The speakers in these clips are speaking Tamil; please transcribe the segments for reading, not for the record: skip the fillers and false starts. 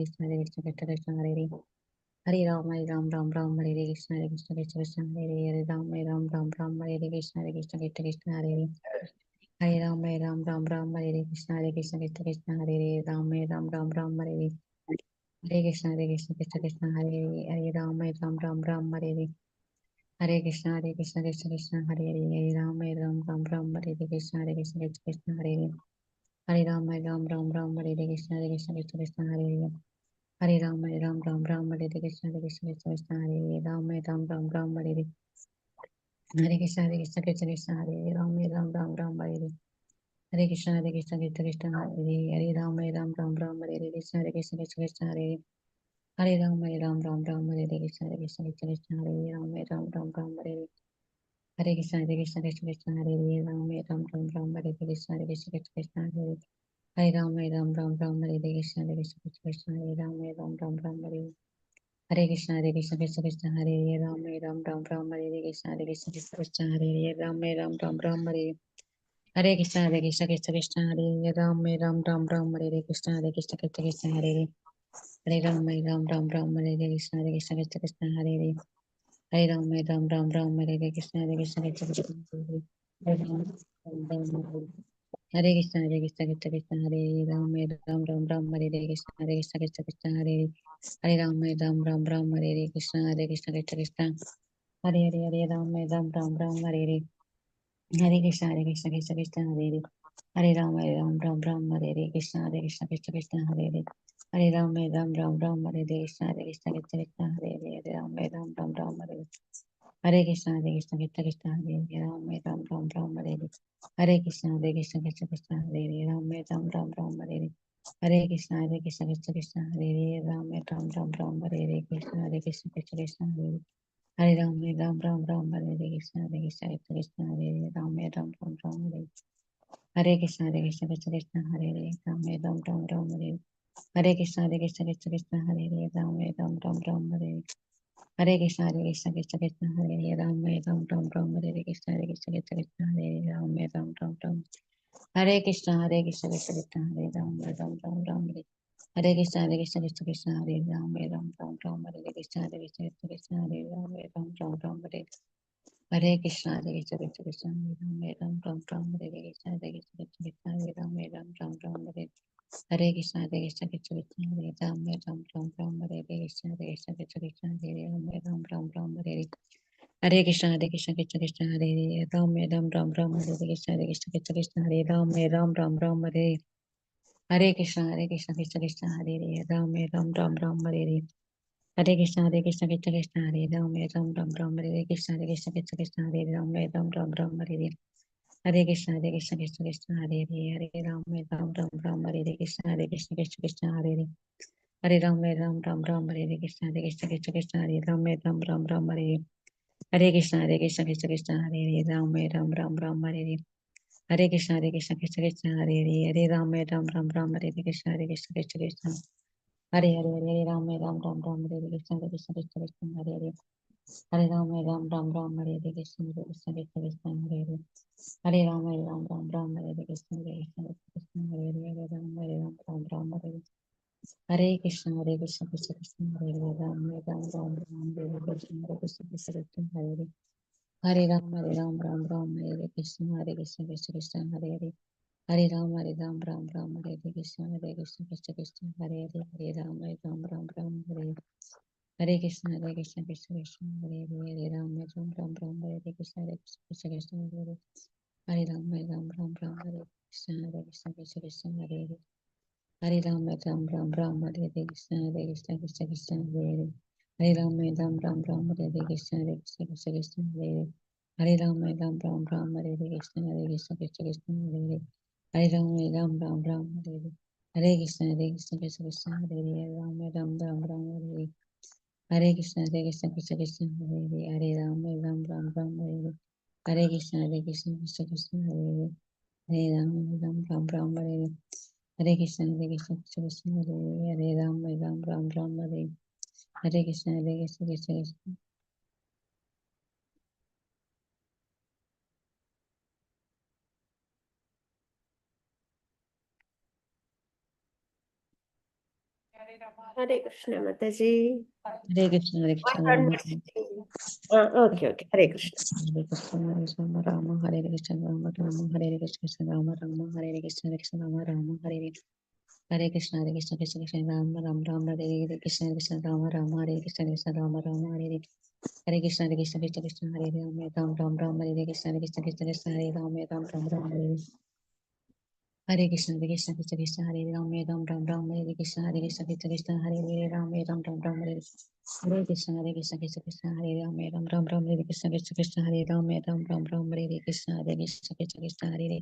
Krishna Hare Krishna Krishna Krishna Hare Hare Hare Ram Ram Ram Hare Krishna Hare Krishna Krishna Krishna Hare Hare Ram Ram Hare Krishna Hare Krishna Krishna Krishna Hare Hare Hare Ram Ram Hare Krishna Hare Krishna Krishna Krishna Hare Hare Ram Ram Hare Hare Krishna Krishna Krishna Hare Hare Hare Ram Hare Hare Krishna Krishna Krishna Hare Hare Hare Ram Hare Krishna Hare Krishna Krishna Krishna Hare Hare Hare Ram Hare Krishna Hare Krishna Krishna Krishna Hare Hare Hare Ram Hare Krishna Hare Krishna Krishna Krishna Hare Hare Ram Hare Krishna Hare Krishna Krishna Krishna Hare Hare Ram Hare Krishna Hare Krishna Krishna Krishna Hare Hare Ram Hare Krishna Hare Krishna Krishna Krishna Hare Hare Hare Ram Hare Krishna Hare Krishna Krishna Krishna Hare Hare Ram Hare Hare Krishna Hare Krishna Krishna Krishna Hare Hare Ram Hare Krishna Hare Krishna Krishna Krishna Hare Hare Hare Ram Hare Krishna Hare Krishna Krishna Krishna Hare Ram Hare Hare Krishna Hare Krishna Krishna Krishna Hare Hare Ram Hare Krishna Hare Krishna Krishna Krishna Hare Hare Ram Hare Hare Krishna Hare Krishna Krishna Krishna Hare Hare Ram Hare Krishna Hare Krishna Krishna Krishna Hare Hare Hare Ram Hare Krishna Hare Krishna Krishna Krishna Hare Hare Hare Ram Hare Krishna Hare Krishna Krishna Krishna Hare Hare Hare Krishna Hare Krishna Krishna Krishna Hare Hare Ram Hare Krishna Hare Krishna Krishna Krishna Hare Hare Hare Ram Hare Krishna Hare Krishna Krishna Krishna Hare Hare Ram Hare Hare Hare Krishna Hare Krishna Krishna Krishna Hare Hare Hare Ram Hare Krishna Hare Krishna Krishna Krishna Hare Hare Hare Ram Hare Krishna Hare Krishna Krishna Krishna Hare Hare Hare Ram Hare Hare Krishna Hare Krishna Krishna Krishna Hare Hare Ram Hare Hare Krishna Hare Krishna Krishna Krishna Hare Hare Ram Hare Hare Krishna Hare Krishna Krishna Krishna Hare Hare Ram Hare Krishna Hare Krishna Krishna Krishna Hare Hare Ram Hare Krishna Hare Krishna Krishna Krishna Hare Hare Ram Hare Hare Krishna Hare Krishna Krishna Krishna Hare Hare Ram Hare Hare Krishna Hare Krishna Krishna Krishna Hare Hare Ram Hare Hare Krishna Hare Krishna Krishna Krishna Hare Hare Ram Hare Krishna Hare Krishna Krishna Krishna Hare Hare Ram Hare Krishna Hare Krishna Krishna Krishna Hare Hare Hare Krishna Hare Krishna Krishna Krishna Hare Ram Hare Krishna Hare Krishna Krishna Krishna Hare Hare Hare Krishna Hare Krishna Krishna Krishna Hare Hare Krishna Hare Krishna Krishna Krishna Hare Hare Hare Krishna Hare Krishna Krishna Krishna Hare Hare Krishna Hare Krishna Krishna Krishna Hare Hare Hare Krishna Hare Krishna Krishna Krishna Hare Hare Hare Krishna Hare Krishna Krishna Krishna Hare Hare Hare Krishna Hare Krishna Krishna Krishna Hare Hare Hare Hare Krishna Hare Krishna Krishna Krishna Hare Hare Krishna Hare Krishna Krishna Krishna Hare Hare Hare Krishna Hare Krishna Krishna Krishna Hare Hare Krishna Hare Krishna Krishna Krishna Hare Hare Hare Krishna Hare Krishna Krishna Krishna Hare Hare Krishna Hare Krishna Krishna Krishna Hare Hare Krishna Hare Krishna Krishna Krishna Hare Hare Krishna Hare Krishna Krishna Krishna Hare Hare Krishna Hare Krishna Krishna Krishna Hare Hare Hare Krishna Hare Krishna Krishna Krishna Hare Hare Hare Krishna Hare Krishna Krishna Hare Hare Krishna Hare Krishna Krishna Krishna Hare Hare Krishna Hare Krishna Krishna Krishna Hare Hare Hare Krishna Hare Krishna Krishna Krishna Hare Hare Hare Hare Krishna Hare Krishna Krishna Krishna Hare Hare Hare Krishna Hare Krishna Krishna Krishna Hare Hare Hare Krishna Hare Krishna Krishna Hare Hare Hare Krishna Hare Krishna Krishna Krishna Hare Hare Hare Hare Krishna Hare Krishna Krishna Krishna Hare Hare Hare Krishna Hare Krishna Krishna Krishna Hare Hare Hare Krishna Hare Krishna Krishna Krishna Hare Hare Hare Krishna Hare Krishna Krishna Krishna Hare Hare Krishna Hare Krishna Krishna Krishna Hare Hare Hare Krishna Hare Krishna Krishna Krishna Hare Hare Hare Krishna Hare Krishna Krishna Krishna Hare Hare Hare Krishna Hare Krishna Krishna Krishna Hare Krishna Mataji. Hare Krishna Rama Okay, okay. Hare Krishna. Hare Krishna Rama Hare Krishna Rama Rama Hare Krishna Rama Rama Hare Krishna Rama Rama Hare Hare Krishna Krishna Krishna Rama Rama Rama Hare Krishna Krishna Rama Rama Hare Krishna Krishna Rama Rama Hare Hare Krishna Krishna Krishna Hare Rama Rama Hare Krishna Krishna Krishna Hare Rama Rama Hare Hare Krishna Krishna Krishna Hare Rama Hare Krishna Hare Krishna Krishna Hare Rama Hare Hare Krishna Krishna Hare Rama Hare Krishna Krishna Hare Rama Hare Krishna Hare Krishna Hare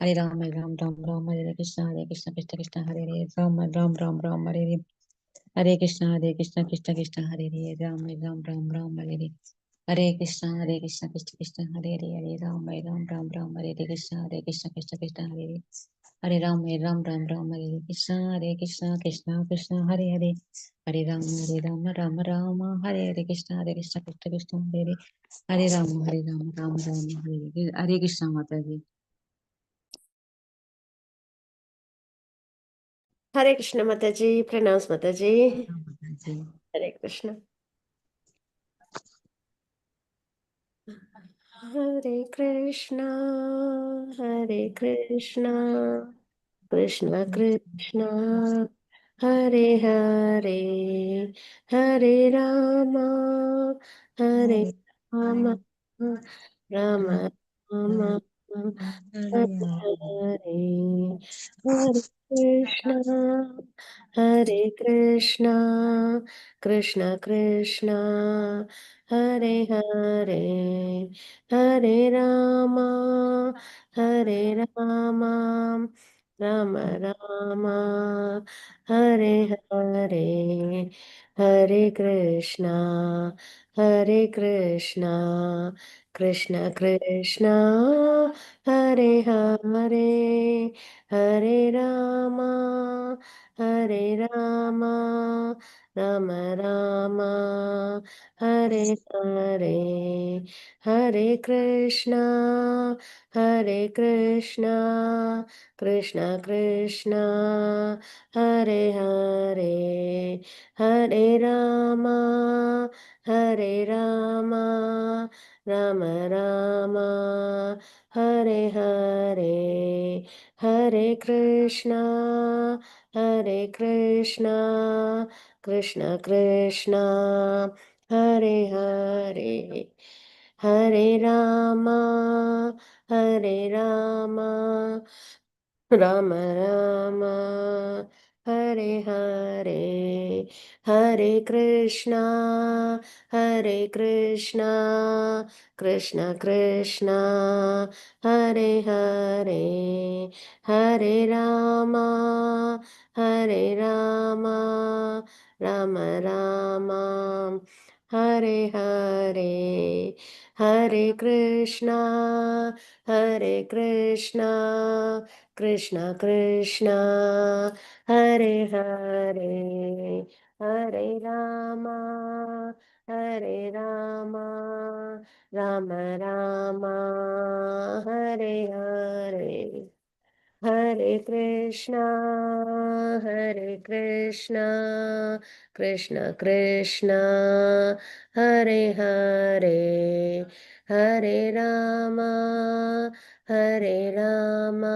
Hare Ram Hare Krishna Krishna Hare Ram Hare Hare Krishna Krishna Hare Ram Hare Hare Krishna Krishna Hare Ram Hare Hare Krishna Hare Ram Hare Krishna Krishna Hare Ram Hare Krishna Krishna Hare Hare Ram Hare Krishna Mataji. Hare Krishna Mataji. Pronounce Mataji. Mataji. Hare Krishna. Hare Krishna, Hare Krishna, Krishna Krishna, Hare Hare, Hare Rama, Hare Rama, Rama Rama, Hare Hare, Hare Krishna, Hare Krishna, Krishna Krishna, Hare Hare, Hare Rama, Hare Rama, Rama Rama, Hare Hare, Hare Krishna, Hare Krishna, Krishna Krishna, Hare Hare, Hare Rama, Hare Rama, Rama Rama, Hare Hare, Hare Krishna, Hare Krishna, Krishna Krishna, Hare Hare, Hare Rama, Hare Rama, Rama Rama, Hare Hare, Hare Krishna, Hare Krishna, Krishna Krishna, Hare Hare, Hare Rama, Hare Rama, Rama Rama, Hare Hare, Hare Krishna, Hare Krishna, Krishna Krishna, Hare Hare, Hare Rama, Hare Rama, Rama Rama, Hare Hare, Hare Krishna, Hare Krishna, Krishna Krishna, Hare Hare, Hare Rama, Hare Rama, Rama Rama, Hare Hare, Hare Krishna, Hare Krishna, Krishna Krishna, Hare Hare, Hare Rama, Hare Rama,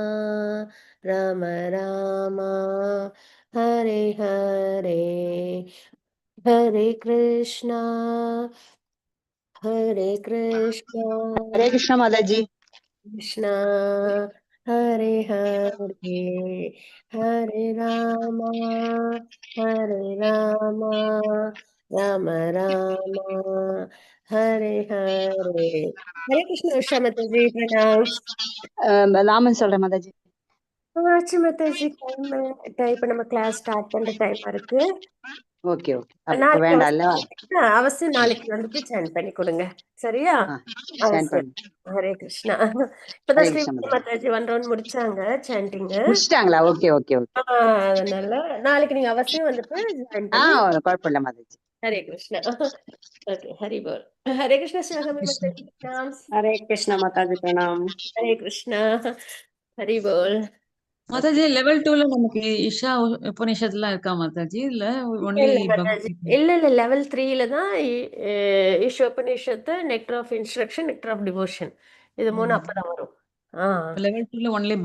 Rama Rama, Hare Hare, Hare Krishna, Hare Krishna, हरे कृष्ण माता जी. Krishna, Hare Hare, Hare Rama, Hare Rama, Rama Rama, Hare Hare. Hare Krishna, Usha Mataji, pronounce. Raman சொல்றேன் மாதாஜி. ஆச்சு மத்தாஜி, டைம் இப்ப நம்ம கிளாஸ் ஸ்டார்ட் பண்ற டைமா இருக்கு. ஓகே ஓகே, அப்ப நாளைக்கு வேண்டாம்ல. அவசியம் நாளைக்கு வந்துட்டு ஜாயின் பண்ணி கொடுங்க, சரியா? ஸ்டாண்ட் அவசியம். பண்ணு. ஹரே கிருஷ்ணா. ஹரே இப்பதான் கிருஷ்ண ஸ்ரீமதி மாதாஜி. மாதாஜி 1 ரவுண்ட் முடிச்சாங்க சாண்டிங். முடிச்சிட்டாங்களா? Okay okay okay. அதனால நாளைக்கு நீங்க அவசியம் வந்துட்டு ஜாயின் பண்ணி. குழப்பம் இல்ல மாதாஜி. ஹரே கிருஷ்ணா. ஓகே, ஹரி போல். ஹரே கிருஷ்ணா சிவகாமி மாதாஜி, प्रणाम. हरे कृष्ण माता जी प्रणाम. ஹரே கிருஷ்ணா, ஹரி போல். மாதாஜி லெவல் 2ல நமக்கு இஷா உபநிஷத்துலாம் இருக்கா மாதாஜி? இல்ல ஒன்லி இல்ல மாதாஜி. பகவத்கீதை? இல்ல லெவல் 3ல தான் Ishopanishad, nectar of instruction, nectar of devotion. இது 3 அப்பதான் வரும். ஆ. லெவல் 2ல ஒன்லி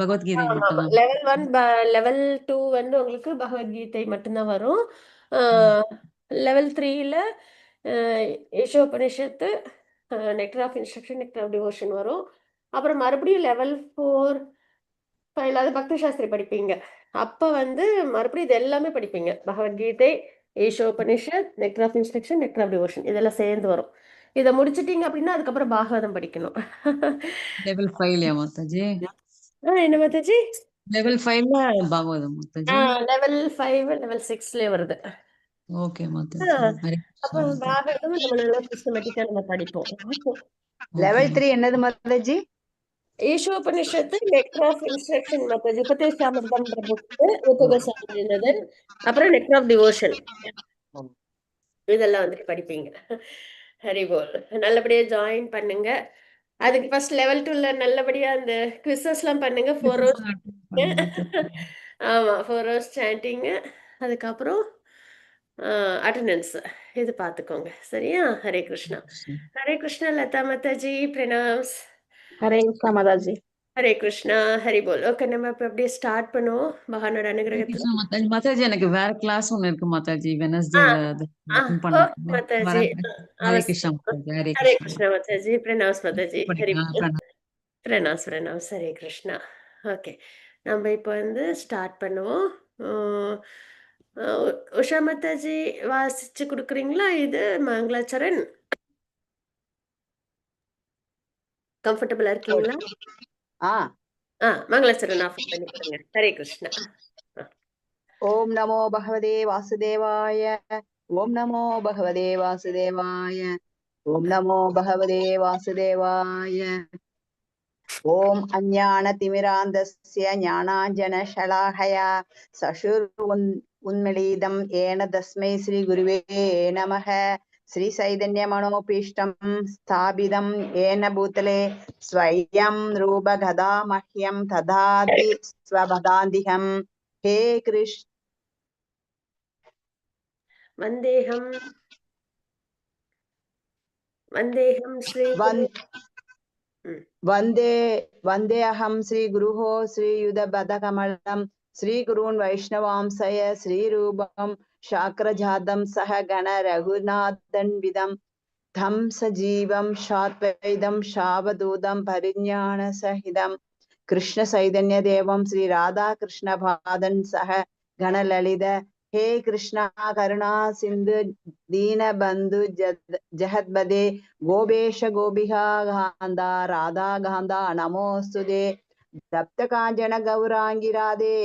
பகவத்கீதை ஆமா. மட்டும்தான். லெவல் 1 லெவல் 2 வந்து உங்களுக்கு பகவத்கீதை மட்டும்தான் வரும். லெவல் 3ல Ishopanishad, nectar of instruction, nectar of devotion வரும். அப்புறம் மறுபடியும் லெவல் 4, 5 அது பக்தி சாஸ்திரி படிப்பீங்க. அப்ப வந்து மறுபடியும் இது எல்லாமே படிப்பீங்க. Bhagavad Gita, Ishopanishad, nectar of instruction, nectar of devotion இதெல்லாம் சேர்ந்து வரும். இதை முடிச்சிட்டீங்க அப்படின்னா அதுக்கப்புறம் பாகவதம் படிக்கணும். லெவல் 5லயா மாதாஜி? என்ன மாதாஜி? லெவல் 5ல பாகவதம் மாதாஜி. லெவல் 5 லெவல் 6ல வருது. ஓகே மாதாஜி. ஹரே அப்ப கிருஷ்ணா மாதாஜி. பாகவதம் நம்ம நல்லா சிஸ்டமேட்டிக்கா நம்ம படிப்போம். லெவல் 3 என்னது Mataji? Ishopanishad, nectar of instruction Mataji, உபதேசாமிர்தம்ன்ற புக்கு, உபதேசாமிர்தம், அப்புறம் நெக்டர் ஆஃப் டிவோஷன் இதெல்லாம் வந்துட்டு படிப்பீங்க. ஹரி போல். நல்லபடியா ஜாயின் பண்ணுங்க. அதுக்கு ஃபர்ஸ்ட் லெவல் 2ல நல்லபடியா அந்த குவிசஸ் எல்லாம் பண்ணுங்க. 4 ஹவர்ஸ். ஆமா 4 ஹவர்ஸ் சாண்டிங். அதுக்கப்புறம் அட்டெண்டன்ஸ் இது பார்த்துக்கோங்க. சரியா? ஹரே கிருஷ்ணா. ஹரே கிருஷ்ணா லதா மாதாஜி. பிரணாம்ஸ். ஹரே கிருஷ்ணா மாதாஜி. ஹரே கிருஷ்ணா. ஹரி போல். ஓகே, நம்ம இப்ப அப்படியே ஸ்டார்ட் பண்ணுவோம். பகவானோட அனுகிரகத்துல. மாதாஜி எனக்கு வேற கிளாஸ் ஒண்ணு இருக்கு மாதாஜி. வெனஸ்டே அது ஓகே பண்ணணும். மாதாஜி. ஹரே கிருஷ்ணா மாதாஜி. ஹரே ஹரே கிருஷ்ணா கிருஷ்ணா மாதாஜி. பிரணாம்ஸ் மாதாஜி. ஹரி போல். பிரணாம். பிரணாம்ஸ். ஹரே கிருஷ்ணா. ஓகே, நம்ம இப்போ வந்து ஸ்டார்ட் பண்ணுவோம். உஷா மாதாஜி வாசிச்சு கொடுக்குறீங்களா? இது மங்களாச்சரண். கம்ஃபர்டபுளா இருக்கீங்களா? மங்களாச்சரண் ஆஃப் பண்ணி கொடுங்க. ஹரே கிருஷ்ணா. ஓம் நமோ பகவதே வாசுதேவாய. ஓம் நமோ பகவதே வாசுதேவாய. ஓம் நமோ பகவதே வாசுதேவாய. ஓம் அஞ்ஞானதிமிராந்தஸ்ய ஞானாஞ்சனஷலாகயா சசுர்உன்மிலிதம் ஏன தஸ்மை ஸ்ரீ குருவே நமः. ஸ்ரீ சைதன்ய மனோபீஷ்டம் ஸ்தாபிதம் ஏன பூதலே ஸ்வயம் ரூப கதா மஹ்யம் ததாதி ஸ்வபதாந்திகம். ஹே கிருஷ்ண வந்தேஹம் ஸ்ரீ वन्दे अहं श्रीगुरुः श्रीयुधपदकमलं श्रीगुरून् वैष्णवांसय श्रीरूपं शाक्रजातं सह गण रघुनाथन्विदं तं सजीवं शाद्वैतं शावदूतं परिज्ञानसहितं कृष्णचैतन्यदेवं श्रीराधाकृष्णपादं सह गणललित. हे कृष्णा करुणा सिंधु दीनबंधु जगद्पदे गोपेश गोपिका गांधा राधा गांधा नमोस्तुते. सप्तकांचन गौरांगी राधे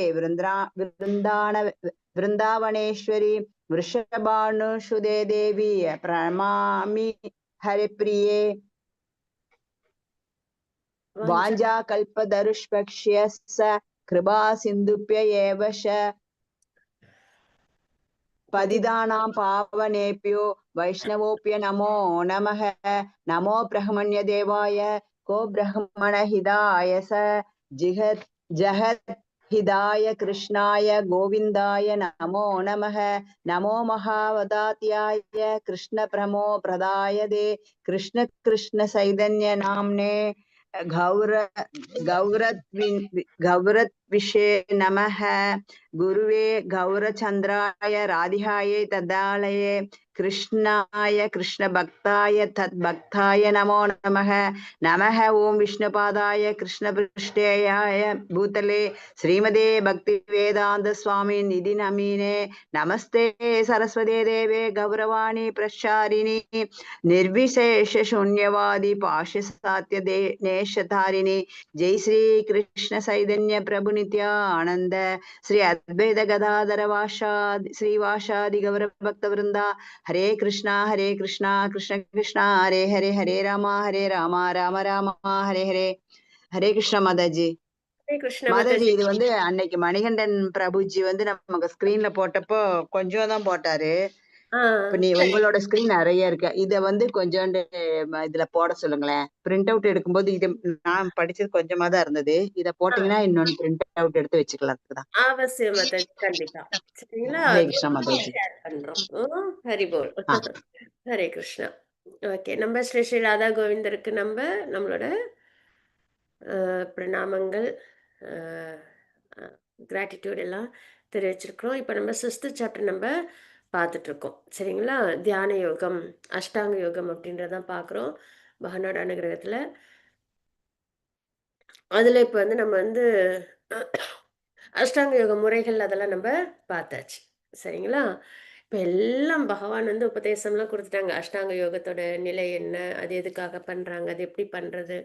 वृंदावनेश्वरी वृषभानुसुते देवी प्रणमामि हरिप्रिये. वाञ्छा कल्पतरुष्पक्ष्यस्य कृपा सिन्धुभ्य एव च पतितानां पावनेभ्यो वैष्णवोऽप्य नमो नमः. नमो ब्रह्मण्यदेवाय को ब्रह्मणहिताय स जगद्हिताय कृष्णाय गोविन्दाय नमो नमः. नमो महावदात्याय कृष्णप्रमो प्रदायते कृष्ण कृष्ण चैतन्य नाम्ने गौरद्विषे नमः. गुरुवे गौरचंद्राय राधिकाय तदालये कृष्णाय कृष्णभक्ताय तद्भक्ताय नमो नमः. नमः ओं विष्णुपादाय कृष्णपृष्ठाय भूतले श्रीमदे भक्तिवेदांत स्वामी निधि नमीने. नमस्ते सरस्वती देवे गौरवाणी प्रचारिणी निर्विशेष शून्यवादी पाशसात्य नेशधारिणी. जय श्री कृष्ण चैतन्य प्रभु नित्यानंद श्री अद्वैत गदाधर श्रीवासादि गौर भक्त वृंदा. हरे कृष्णा कृष्ण कृष्ण हरे हरे हरे राम राम राम हरे हरे. हरे कृष्ण माताजी. மாதாஜி இது அன்னைக்கு மணிகண்டன் பிரபுஜி நமக்கு ஸ்கிரீன்ல போட்டப்போ கொஞ்சம் தான் போட்டாரு. இப்ப நீ உங்களோட ஸ்கிரீன் நிறைய இருக்கு. இத வந்து கொஞ்சோண்டு இதுல போட சொல்லுங்களேன். பிரிண்ட் அவுட் எடுக்கும்போது இது நான் படிச்சது கொஞ்சமா தான் இருந்தது. இத போட்டீங்கன்னா இன்னொன்னு பிரிண்ட் அவுட் எடுத்து வச்சுக்கலாம். அவசியம் மாதாஜி, கண்டிப்பா. சரிங்களா? ஹரே கிருஷ்ணா மாதாஜி. ஷேர் பண்றோம். ஹரி போல். ஹரே கிருஷ்ணா. ஓகே, நம்ம ஸ்ரீ ஸ்ரீ ராதா கோவிந்தருக்கு நம்மளோட பிரணாமங்கள், கிராட்டிடியூட் எல்லாம் தெரிவிச்சிருக்கிறோம். இப்போ நம்ம 6th சாப்டர் நம்ம பார்த்துட்டு இருக்கோம். சரிங்களா? தியான யோகம், அஷ்டாங்க யோகம் அப்படின்றதான் பார்க்குறோம் பகவானோட அனுகிரகத்தில். அதில் இப்போ வந்து நம்ம வந்து அஷ்டாங்க யோக முறைகள் அதெல்லாம் நம்ம பார்த்தாச்சு. சரிங்களா? இப்போ எல்லாம் பகவான் வந்து உபதேசம்லாம் கொடுத்துட்டாங்க. அஷ்டாங்க யோகத்தோட நிலை என்ன, அது எதுக்காக பண்ணுறாங்க, அது எப்படி பண்ணுறது,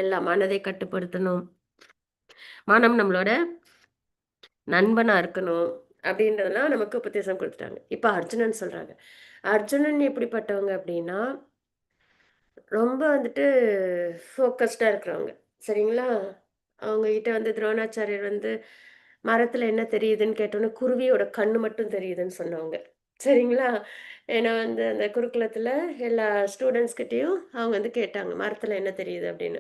எல்லாம் மனதை கட்டுப்படுத்தணும், மனம் நம்மளோட நண்பனா இருக்கணும் அப்படின்றதெல்லாம் நமக்கு உபதேசம் கொடுத்துட்டாங்க. இப்போ அர்ஜுனன் சொல்றாங்க. அர்ஜுனன் எப்படிப்பட்டவங்க அப்படின்னா, ரொம்ப வந்துட்டு ஃபோக்கஸ்டா இருக்கிறவங்க. சரிங்களா? அவங்க கிட்ட வந்து துரோணாச்சாரியர் வந்து மரத்துல என்ன தெரியுதுன்னு கேட்டோன்னே, குருவியோட கண்ணு மட்டும் தெரியுதுன்னு சொன்னவங்க. சரிங்களா? ஏன்னா வந்து அந்த குருகுலத்துல எல்லா ஸ்டூடெண்ட்ஸ் கிட்டயும் அவங்க வந்து கேட்டாங்க, மரத்துல என்ன தெரியுது அப்படின்னு.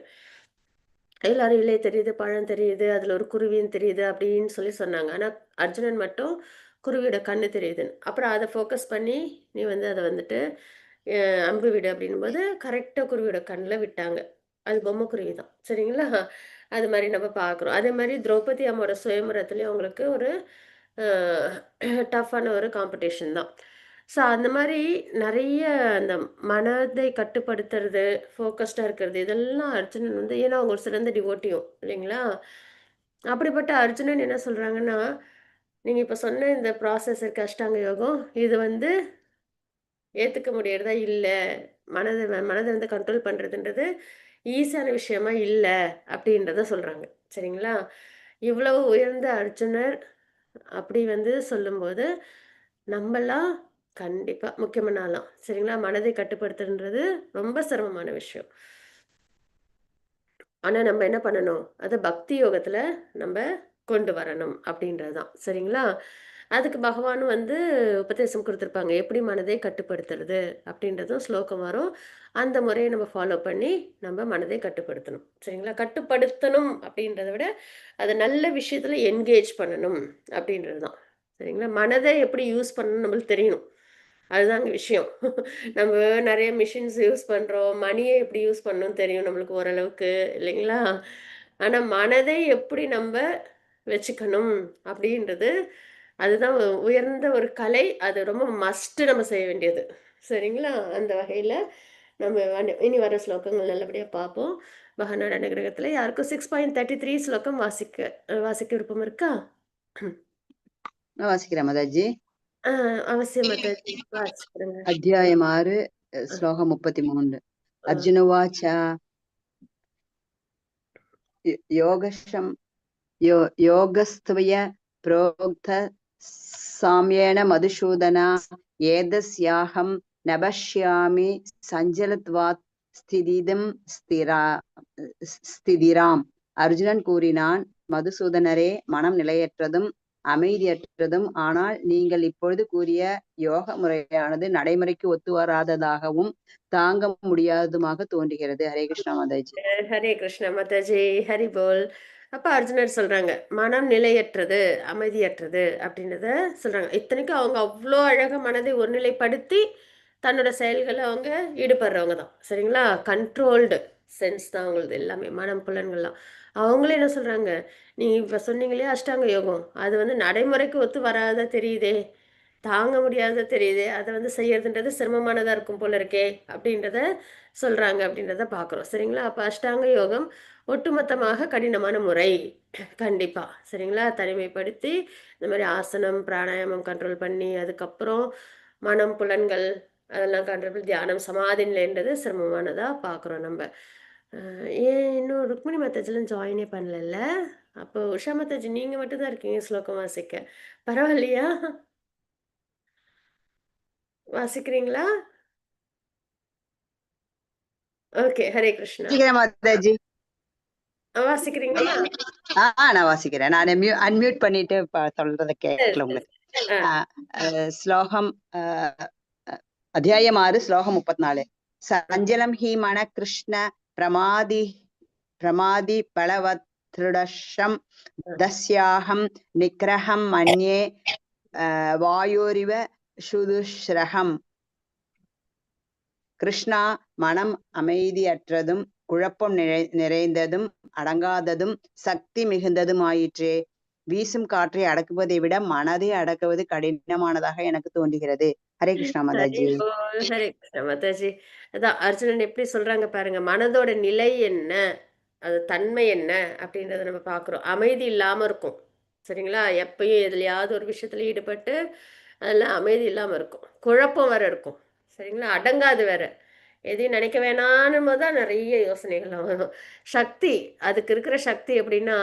எல்லாரும் இலை தெரியுது, பழம் தெரியுது, அதுல ஒரு குருவின்னு தெரியுது அப்படின்னு சொல்லி சொன்னாங்க. ஆனா அர்ஜுனன் மட்டும் குருவியோட கண்ணு தெரியுதுன்னு. அப்புறம் அத ஃபோக்கஸ் பண்ணி, நீ வந்து அத வந்துட்டு அம்பு விடு அப்படின்னும்போது, கரெக்ட்டா குருவியோட கண்ல விட்டாங்க. அது பொம்மை குருவி தான். சரிங்களா? அது மாரி நம்ம பார்க்குறோம். அதே மாரி திரௌபதி அம்மாவோட சுயம்பரத்துலயும் அவங்களுக்கு ஒரு அ டஃப்பான ஒரு காம்படிஷன் தான். ஸோ அந்த மாரி நெறைய அந்த மனதை கட்டுப்படுத்துறது, ஃபோக்கஸ்டா இருக்கிறது, இதெல்லாம் அர்ஜுனன் வந்து ஏன்னா அவங்க ஒரு சிறந்த டிவோட்டியும் இல்லைங்களா? அப்படிப்பட்ட அர்ஜுனன் என்ன சொல்றாங்கன்னா, நீங்க இப்ப சொன்ன இந்த ப்ராசஸ் இருக்கு அஷ்டாங்க யோகம், இது வந்து ஏத்துக்க முடியறதா இல்ல. மனத வந்து கண்ட்ரோல் பண்றதுன்றது ஈஸியான விஷயமா இல்ல, அப்படின்றத சொல்றாங்க. சரிங்களா? இவ்வளவு உயர்ந்த அர்ஜுனர் அப்படி வந்து சொல்லும்போது, நம்பலாம் கண்டிப்பா முக்கியமான ஆளாம். சரிங்களா? மனதை கட்டுப்படுத்துன்றது ரொம்ப சிரமமான விஷயம். ஆனா நம்ம என்ன பண்ணணும்? அத பக்தி யோகத்துல நம்ப கொண்டு வரணும் அப்படின்றது தான். சரிங்களா? அதுக்கு பகவானும் வந்து உபதேசம் குடுத்திருப்பாங்க. எப்படி மனதை கட்டுப்படுத்துறது அப்படின்றதும் ஸ்லோகம் வரும். அந்த முறைய நம்ம ஃபாலோ பண்ணி நம்ம மனதை கட்டுப்படுத்தணும். சரிங்களா? கட்டுப்படுத்தணும் அப்படின்றத விட, அத நல்ல விஷயத்துல என்கேஜ் பண்ணணும் அப்படின்றது தான். சரிங்களா? மனதை எப்படி யூஸ் பண்ணணும்னு நம்மளுக்கு தெரியணும். அதுதாங்க விஷயம். நம்ம நெறைய மிஷின்ஸ் யூஸ் பண்றோம். மணிய எப்படி யூஸ் பண்ணணும்னு தெரியும் நம்மளுக்கு ஓரளவுக்கு இல்லைங்களா? ஆனா மனதை எப்படி நம்ப வச்சுக்கணும் அப்படின்றது, அதுதான் உயர்ந்த ஒரு கலை. அது ரொம்ப மஸ்ட் நம்ம செய்ய வேண்டியது. சரிங்களா? அந்த வகையில நம்ம இனி வர ஸ்லோகங்கள் நல்லபடியா பார்ப்போம். பகவானோட அனுகிரகத்துல யாருக்கும் 6.33 ஸ்லோகம் வாசிக்க விருப்பம் இருக்கா? நான் வாசிக்கிறேன் மாதாஜி. அவசியம் மாதாஜி. வாசிக்கிறேங்க. அத்தியாயம் 6 ஸ்லோகம் 33. ஆ. அர்ஜுனவாச்ச யோகஷம் யோகஸ்த்வய प्रोक्त साम्येन मधुसूदना एतस्याहं न पश्यामि சஞ்சலத்வாத் ஸ்திதிராம். அர்ஜுனன் கூறினான், மதுசூதனரே, மனம் நிலையற்றதும் அமைதியற்றதும் ஆனால் நீங்கள் இப்பொழுது கூறிய யோக முறையானது நடைமுறைக்கு ஒத்து வராததாகவும் தாங்க முடியாததுமாக தோன்றுகிறது. ஹரே கிருஷ்ணா மாதாஜி. ஹரே கிருஷ்ணா மாதாஜி. ஹரி போல். அப்ப அர்ஜுனர் சொல்றாங்க, மனம் நிலையற்றது, அமைதியற்றது அப்படின்றத சொல்றாங்க. இத்தனைக்கும் அவங்க அவ்வளோ அழகா மனதை ஒருநிலைப்படுத்தி தன்னோட செயல்களை அவங்க ஈடுபடுறவங்க தான். சரிங்களா? கண்ட்ரோல்டு சென்ஸ் தான் அவங்களது எல்லாமே, மனம் புலன்கள்லாம். அவங்களே என்ன சொல்றாங்க, நீங்க இப்ப சொன்னீங்க இல்லையா அஷ்டாங்க யோகம், அது வந்து நடைமுறைக்கு ஒத்து வராத தெரியுதே, தாங்க முடியாத தெரியுதே, அதை வந்து செய்யறதுன்றது சிரமமானதா இருக்கும் போல இருக்கே அப்படின்றத சொல்றாங்க அப்படின்றத பார்க்குறோம். சரிங்களா? அப்ப அஷ்டாங்க யோகம் ஒட்டுமொத்தமாக கடினமான முறை. கண்டிப்பா. சரிங்களா? தனிமைப்படுத்தி இந்த மாதிரி ஆசனம், பிராணாயாமம் கண்ட்ரோல் பண்ணி, அதுக்கப்புறம் மனம், புலன்கள் அதெல்லாம் கண்ட்ரோல் பண்ணி தியானம், சமாதி நிலைன்றது சிரமமானதா பார்க்குறோம் நம்ம. ஏன் இன்னும் ருக்மிணி மாதாஜிலாம் ஜாயினே பண்ணலல்ல? அப்போ உஷா மாதாஜி நீங்க மட்டும் தான் இருக்கீங்க ஸ்லோகம் வாசிக்க. பரவாயில்லையா? வாசிக்கிறீங்களா? ஓகே. ஹரே கிருஷ்ணா. வாசிக்கிறேன் மாதாஜி. வாசிக்கிறீங்களா? நான் வாசிக்கிறேன். நான் அன்மியூட் பண்ணிட்டு சொல்றத கேட்கல உங்களுக்கு. ஆ. ஸ்லோகம் அத்தியாயம் 6 ஸ்லோகம் 34. சஞ்சலம் ஹி மன கிருஷ்ண பிரமாதி பலவத்ருடஷம் தஸ்யாஹம் நிக்ரஹம் மன்யே வாயோரிவ சுதுஷ்ரஹம். கிருஷ்ணா, மனம் அமைதியற்றதும் குழப்பம் நிறைந்ததும் அடங்காததும் சக்தி மிகுந்ததும் ஆயிற்றே. வீசும் காற்றை அடக்குவதை விட மனதை அடக்குவது கடினமானதாக எனக்கு தோன்றுகிறது. ஹரே கிருஷ்ணா மாதாஜி. ஹரே கிருஷ்ணா மாதாஜி. அதான் அர்ஜுனன் எப்படி சொல்றாங்க பாருங்க, மனதோட நிலை என்ன, அது தன்மை என்ன அப்படின்றத நம்ம பார்க்குறோம். அமைதி இல்லாம இருக்கும் சரிங்களா, எப்பயும் எதுலையாவது ஒரு விஷயத்துல ஈடுபட்டு அதெல்லாம் அமைதி இல்லாம இருக்கும், குழப்பம் வேற இருக்கும் சரிங்களா, அடங்காது வேற, எதையும் நினைக்க வேணான்னு போது தான் நிறைய யோசனைகள்லாம் வரும். சக்தி, அதுக்கு இருக்கிற சக்தி எப்படின்னா,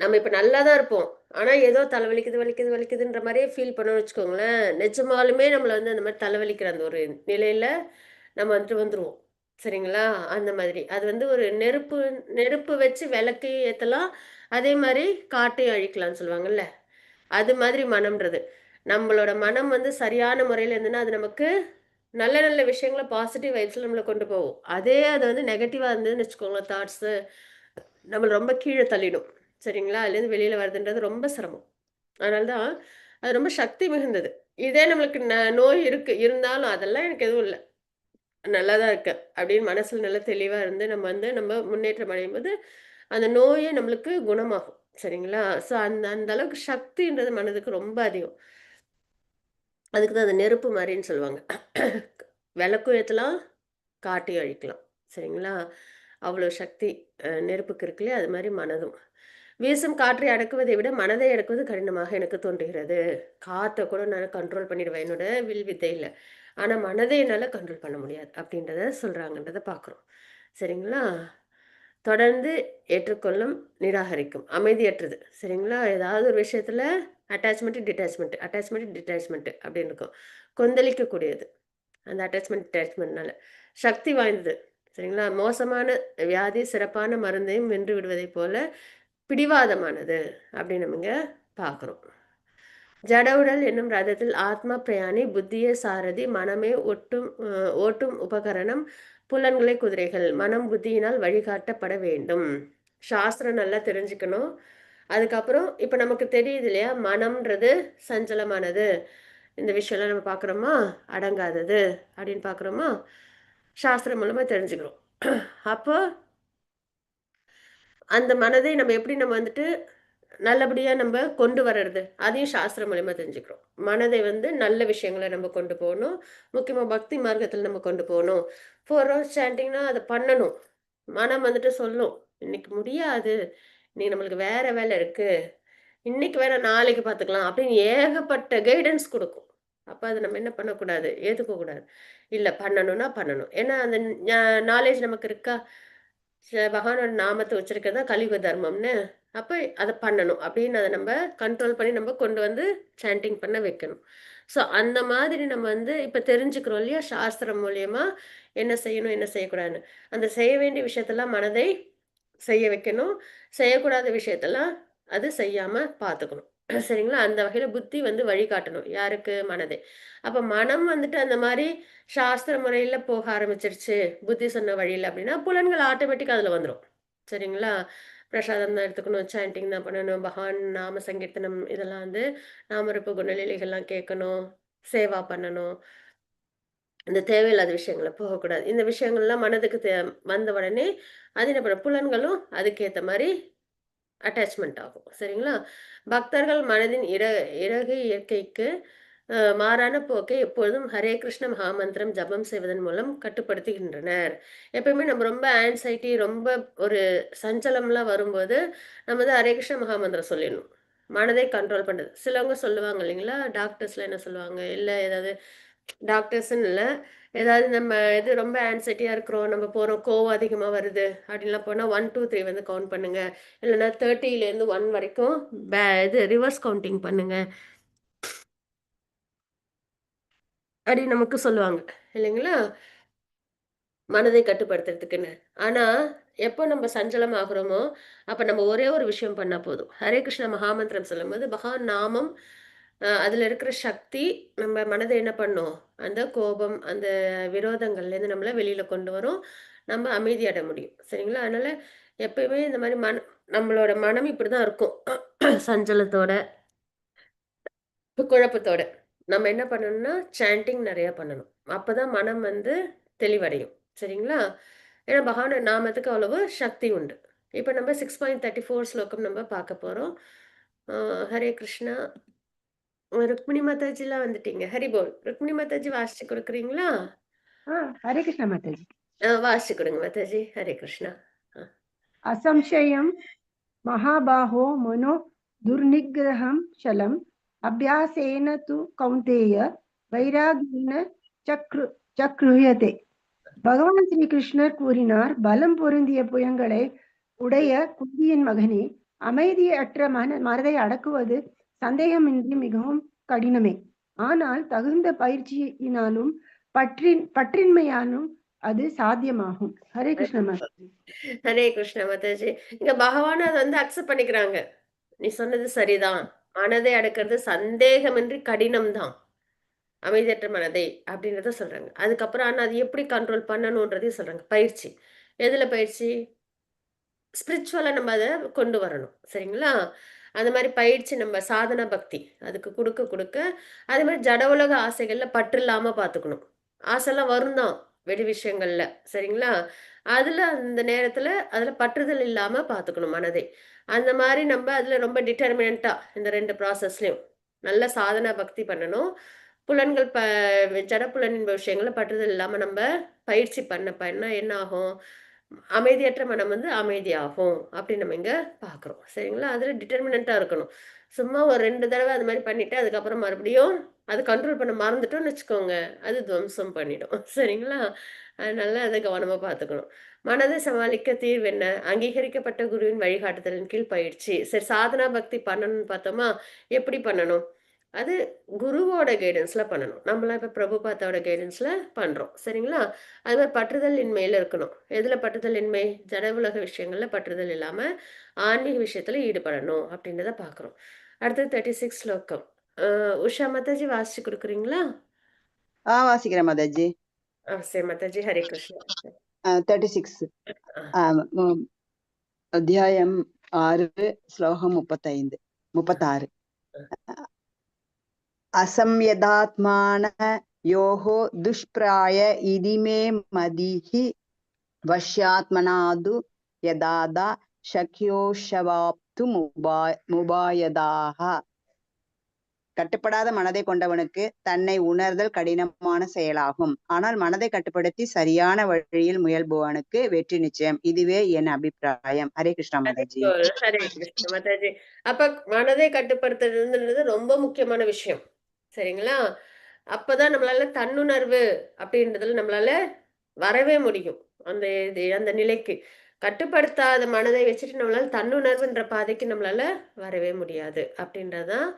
நம்ம இப்ப நல்லா தான் இருப்போம், ஆனா ஏதோ தலைவலிக்குது வலிக்குது வலிக்குதுன்ற மாதிரியே ஃபீல் பண்ணோம்னு வச்சுக்கோங்களேன், நிஜமாலுமே நம்மள வந்து அந்த மாதிரி தலைவலிக்கிற அந்த ஒரு நிலையில நம்ம வந்துட்டு வந்துருவோம் சரிங்களா. அந்த மாதிரி அது வந்து ஒரு நெருப்பு நெருப்பு வச்சு விளக்கு ஏத்தலாம், அதே மாதிரி காட்டையும் அழிக்கலாம்னு சொல்லுவாங்கல்ல, அது மாதிரி மனம்ன்றது. நம்மளோட மனம் வந்து சரியான முறையில் இருந்ததுன்னா அது நமக்கு நல்ல நல்ல விஷயங்களை பாசிட்டிவ் வைப்ஸ்ல நம்மளை கொண்டு போகும். அதே அது வந்து நெகட்டிவா இருந்ததுன்னு வச்சுக்கோங்களேன், தாட்ஸ் நம்மளை ரொம்ப கீழே தள்ளிடும் சரிங்களா. அதுலேருந்து வெளியில வருதுன்றது ரொம்ப சிரமம். அதனால தான் அது ரொம்ப சக்தி மிகுந்தது. இதே நம்மளுக்கு நோய் இருக்கு இருந்தாலும் அதெல்லாம் எனக்கு எதுவும் இல்லை, நல்லா தான் இருக்கேன் அப்படின்னு மனசுல நல்லா தெளிவா இருந்து நம்ம வந்து நம்ம முன்னேற்றம் அடையும் போது அந்த நோயே நம்மளுக்கு குணமாகும் சரிங்களா. ஸோ அந்த அந்த அளவுக்கு சக்தின்றது மனதுக்கு ரொம்ப அதிகம். அதுக்கு தான் அந்த நெருப்பு மாதிரின்னு சொல்லுவாங்க. விளக்கும் ஏற்றலாம், காட்டையும் அழிக்கலாம் சரிங்களா. அவ்வளோ சக்தி நெருப்புக்கு இருக்கு இல்லையா, அது மாதிரி மனதும். வீசும் காற்றை அடக்குவதை விட மனதை அடக்குவது கடினமாக எனக்கு தோன்றுகிறது. காற்றை கூட நான் கண்ட்ரோல் பண்ணிடுவேன் என்னோட வில் வித்தையில், ஆனால் மனதை என்னால் கண்ட்ரோல் பண்ண முடியாது அப்படின்றத சொல்கிறாங்கன்றதை பார்க்குறோம் சரிங்களா. தொடர்ந்து ஏற்றுக்கொள்ளும் நிராகரிக்கும் அமைதியற்றது சரிங்களா. ஏதாவது ஒரு விஷயத்தில் அட்டாச்மெண்ட் அப்படின்னு இருக்கும். கொந்தளிக்கக்கூடியது அந்த அட்டாச்மெண்ட்னால. சக்தி வாய்ந்தது சரிங்களா. மோசமான வியாதி சிறப்பான மருந்தையும் வென்று விடுவதைப் போல பிடிவாதமானது அப்படின்னு நம்ம இங்க பார்க்குறோம். ஜடவுடல் என்னும் ரதத்தில் ஆத்மா பிரயாணி, புத்தியே சாரதி, மனமே ஓட்டும் உபகரணம், புலன்களை குதிரைகள், மனம் புத்தியினால் வழிகாட்டப்பட வேண்டும். சாஸ்திரம் நல்லா தெரிஞ்சுக்கணும். அதுக்கப்புறம் இப்போ நமக்கு தெரியுது இல்லையா, மனம்ன்றது சஞ்சலமானது, இந்த விஷயம்லாம் நம்ம பார்க்குறோமா, அடங்காதது அப்படின்னு பார்க்குறோமா, சாஸ்திரம் மூலமாக தெரிஞ்சுக்கிறோம். அப்போ அந்த மனதை நம்ம எப்படி நம்ம வந்துட்டு நல்லபடியா நம்ம கொண்டு வர்றது, அதையும் சாஸ்திரம் மூலியமா தெரிஞ்சுக்கிறோம். மனதை வந்து நல்ல விஷயங்களை நம்ம கொண்டு போகணும், முக்கியமா பக்தி மார்க்கத்துல நம்ம கொண்டு போகணும். 4 hours சாண்டிங்னா அதை பண்ணணும். மனம் வந்துட்டு சொல்லும், இன்னைக்கு முடியாது, இன்னைக்கு நம்மளுக்கு வேற வேலை இருக்கு, இன்னைக்கு வேற நாளைக்கு பார்த்துக்கலாம் அப்படின்னு ஏகப்பட்ட கைடன்ஸ் கொடுக்கும். அப்ப அதை நம்ம என்ன பண்ணக்கூடாது, ஏத்துக்க கூடாது. இல்ல பண்ணணும்னா பண்ணணும், ஏன்னா அந்த நாலேஜ் நமக்கு இருக்கா, பகவானோட நாமத்தை உச்சரிக்கிறது தான் கலியுக தர்மம்னு. அப்போ அதை பண்ணணும் அப்படின்னு அதை நம்ம கண்ட்ரோல் பண்ணி நம்ம கொண்டு வந்து சாண்டிங் பண்ண வைக்கணும். ஸோ அந்த மாதிரி நம்ம வந்து இப்போ தெரிஞ்சுக்கிறோம் இல்லையா, சாஸ்திரம் மூலியமா என்ன செய்யணும் என்ன செய்யக்கூடாதுன்னு. அந்த செய்ய வேண்டிய விஷயத்தெல்லாம் மனதை செய்ய வைக்கணும், செய்யக்கூடாத விஷயத்தெல்லாம் அது செய்யாம பார்த்துக்கணும் சரிங்களா. அந்த வகையில புத்தி வந்து வழிகாட்டணும் யாருக்கு, மனதை. அப்ப மனம் வந்துட்டு அந்த மாதிரி சாஸ்திர முறையில போக ஆரம்பிச்சிருச்சு, புத்தி சொன்ன வழியில் அப்படின்னா புலன்கள் ஆட்டோமேட்டிக்கா அதுல வந்துடும் சரிங்களா. பிரசாதம் தான் எடுத்துக்கணும், சாண்டிங் தான் பண்ணணும், பகவான் நாம சங்கீர்த்தனம் இதெல்லாம் வந்து நாமரூப குணநிலைகள்லாம் கேட்கணும், சேவா பண்ணணும், இந்த தேவையில்லாத விஷயங்களை போகக்கூடாது. இந்த விஷயங்கள்லாம் மனதுக்கு வந்த உடனே அது என்ன பண்ண, புலன்களும் அதுக்கேற்ற மாதிரி அட்டாச்மெண்ட் ஆகும் சரிங்களா. பக்தர்கள் மனதின் இறகு இயற்கைக்கு மாறான போக்கை எப்பொழுதும் ஹரே கிருஷ்ண மகாமந்திரம் ஜபம் செய்வதன் மூலம் கட்டுப்படுத்துகின்றனர். எப்பயுமே நம்ம ரொம்ப ஆன்சைட்டி, ரொம்ப ஒரு சஞ்சலம்லாம் வரும்போது நம்ம வந்து ஹரே கிருஷ்ண மகாமந்திரம் சொல்லிடணும், மனதை கண்ட்ரோல் பண்ணுறது. சிலவங்க சொல்லுவாங்க இல்லைங்களா, டாக்டர்ஸ்ல என்ன சொல்லுவாங்க, இல்லை ஏதாவது டாக்டர்ஸ்ன்னு இல்லை, ஏதாவது நம்ம இது ரொம்ப ஆன்சைட்டியாக இருக்கிறோம், நம்ம போகிறோம், கோவம் அதிகமாக வருது அப்படின்லாம் போனால் 1 2 3 வந்து கவுண்ட் பண்ணுங்க, இல்லைன்னா 30லேருந்து 1 வரைக்கும் இது ரிவர்ஸ் கவுண்டிங் பண்ணுங்க அப்படின்னு நமக்கு சொல்லுவாங்க இல்லைங்களா, மனதை கட்டுப்படுத்துறதுக்குன்னு. ஆனா எப்போ நம்ம சஞ்சலம் ஆகுறோமோ அப்ப நம்ம ஒரே ஒரு விஷயம் பண்ணா போதும், ஹரே கிருஷ்ண மகாமந்திரம் சொல்லும்போது பகவான் நாமம் அதுல இருக்கிற சக்தி நம்ம மனதை என்ன பண்ணும், அந்த கோபம், அந்த விரோதங்கள்லேருந்து நம்மள வெளியில கொண்டு வரும். நம்ம அமைதி அடைய முடியும். சரிங்களா? அதனால எப்பயுமே இந்த மாரி நம்மளோட மனம் இப்படிதான் இருக்கும். சஞ்சலத்தோட, குழப்பத்தோட. நம்ம என்ன பண்ணணும்னா, சாண்டிங் நெறைய பண்ணணும். அப்பதான் மனம் வந்து தெளிவடையும். சரிங்களா? ஏன்னா பகவானோட நாமத்துக்கு அவ்வளவு சக்தி உண்டு. இப்ப நம்ம 6.34 ஸ்லோகம் நம்ம பார்க்க போறோம். அ ஹரே கிருஷ்ணா. ருக்மிணி மாதாஜிலாம் வந்துட்டீங்க. ஹரி போல். ருக்மிணி மாதாஜி வாசிச்சு குடுக்குறீங்களா? हरे कृष्ण माताजी। வாசிச்சு கொடுங்க மாதாஜி. ஹரே கிருஷ்ணா. असंशयं महाबाहो मनो दुर्निग्रहं शलम् अभ्यासेन तु कौन्तेय वैराग्येन சக்ருஹ்யதே. பகவான் ஸ்ரீ கிருஷ்ணர் கூறினார், பலம் பொருந்திய புயங்களை உடைய குந்தியின் மகனே, அமைதியற்ற மனதை அடக்குவது சந்தேகமின்றி மிகவும் கடினமே. ஆனால் தகுந்த பயிற்சியினாலும் பற்றின்மையாலும் அது சாத்தியமாகும். ஹரே கிருஷ்ண மாதாஜி. ஹரே கிருஷ்ணா மாதாஜி. இங்க பகவான் அதை வந்து அக்செப்ட் பண்ணிக்கிறாங்க. நீ சொன்னது சரிதான். மனதை அடக்கிறது சந்தேகமின்றி கடினம் தான். அமைதியற்ற மனதை அப்படின்றத சொல்றாங்க. அதுக்கப்புறம் ஆனா அது எப்படி கண்ட்ரோல் பண்ணணும்ன்றதையும் சொல்றாங்க. பயிற்சி. எதுல பயிற்சி? ஸ்பிரிச்சுவலா நம்ம அத கொண்டு வரணும். சரிங்களா? அந்த மாரி பயிற்சி நம்ம சாதனா பக்தி அதுக்கு குடுக்க குடுக்க, அதே மாரி ஜட உலக ஆசைகள்ல பற்று இல்லாம பார்த்துக்கணும். ஆசைலாம் வரும் தான், வெளி விஷயங்கள்ல. சரிங்களா? அதுல அந்த நேரத்துல அதுல பற்றுதல் இல்லாம பார்த்துக்கணும் மனதை. அந்த மாரி நம்ம அதுல ரொம்ப டிட்டர்மினன்ட்டா இந்த 2 ப்ராசஸ்லயும் நல்ல சாதனா பக்தி பண்ணணும். புலன்கள் ஜட புலனின் விஷயங்கள்ல பற்றுதல் இல்லாம நம்ம பயிற்சி பண்ண பண்ண என்ன ஆகும்? அமைதியற்ற மனம் வந்து அமைதியாகும். அப்படி நம்ம இங்க பார்க்குறோம். சரிங்களா? அதுல டிட்டர்மினன்ட்டா இருக்கணும். சும்மா ஒரு 2 தடவ அது மாரி பண்ணிட்டு, அதுக்கப்புறம் மறுபடியும் அது கண்ட்ரோல் பண்ண மறந்துட்டோம்னு வச்சுக்கோங்க, அது துவம்சம் பண்ணிடும். சரிங்களா? அதனால அத கவனமா பார்த்துக்கணும். மனதை சமாளிக்க தீர்வு என்ன? அங்கீகரிக்கப்பட்ட குருவின் வழிகாட்டுதலின் கீழ் பயிற்சி. சரி, சாதனா பக்தி பண்ணணும்னு பார்த்தோமா? எப்படி பண்ணணும்? அது குருவோட கைடன்ஸ்ல பண்ணணும். நம்மலாம் இப்ப பிரபுபாதாவோட கைடன்ஸ்ல பண்றோம். சரிங்களா? அது மாரி பற்றுதல் இன்மையில இருக்கணும். எதுல பற்றுதல் இன்மை? ஜட உலக விஷயங்கள்ல பற்றுதல் இல்லாம, ஆன்மீக விஷயத்துல ஈடுபடணும் அப்படின்றத பார்க்குறோம். அடுத்தது 36 ஸ்லோகம். உஷா மாதாஜி வாசிச்சு குடுக்குறீங்களா? வாசிக்கிறேன் மாதாஜி. சரி மாதாஜி. ஹரே கிருஷ்ணா. 36 ஆ. அத்தியாயம் 6 ஸ்லோகம் 36. असंयदात्मान योः दुष्प्राय इति मे मदिः वश्यात्मनादु यदादा शक्योशवाप्तु मुबायदाः. கட்டுப்படாத மனதை கொண்டவனுக்கு தன்னை உணர்தல் கடினமான செயலாகும். ஆனால் மனதை கட்டுப்படுத்தி சரியான வழியில் முயல்பவனுக்கு வெற்றி நிச்சயம். இதுவே என் அபிப்பிராயம். ஹரே கிருஷ்ணா மாதாஜி. ஹரே கிருஷ்ண மாதாஜி. அப்ப மனதை கட்டுப்படுத்துறதுன்றது ரொம்ப முக்கியமான விஷயம். சரிங்களா? அப்பதான் நம்மளால தன்னுணர்வு அப்படின்றதுல நம்மளால வரவே முடியும். அந்த நிலைக்கு. கட்டுப்படுத்தாத மனதை வச்சுட்டு நம்மளால தன்னுணர்வுன்ற பாதைக்கு நம்மளால வரவே முடியாது. அப்படின்றதான்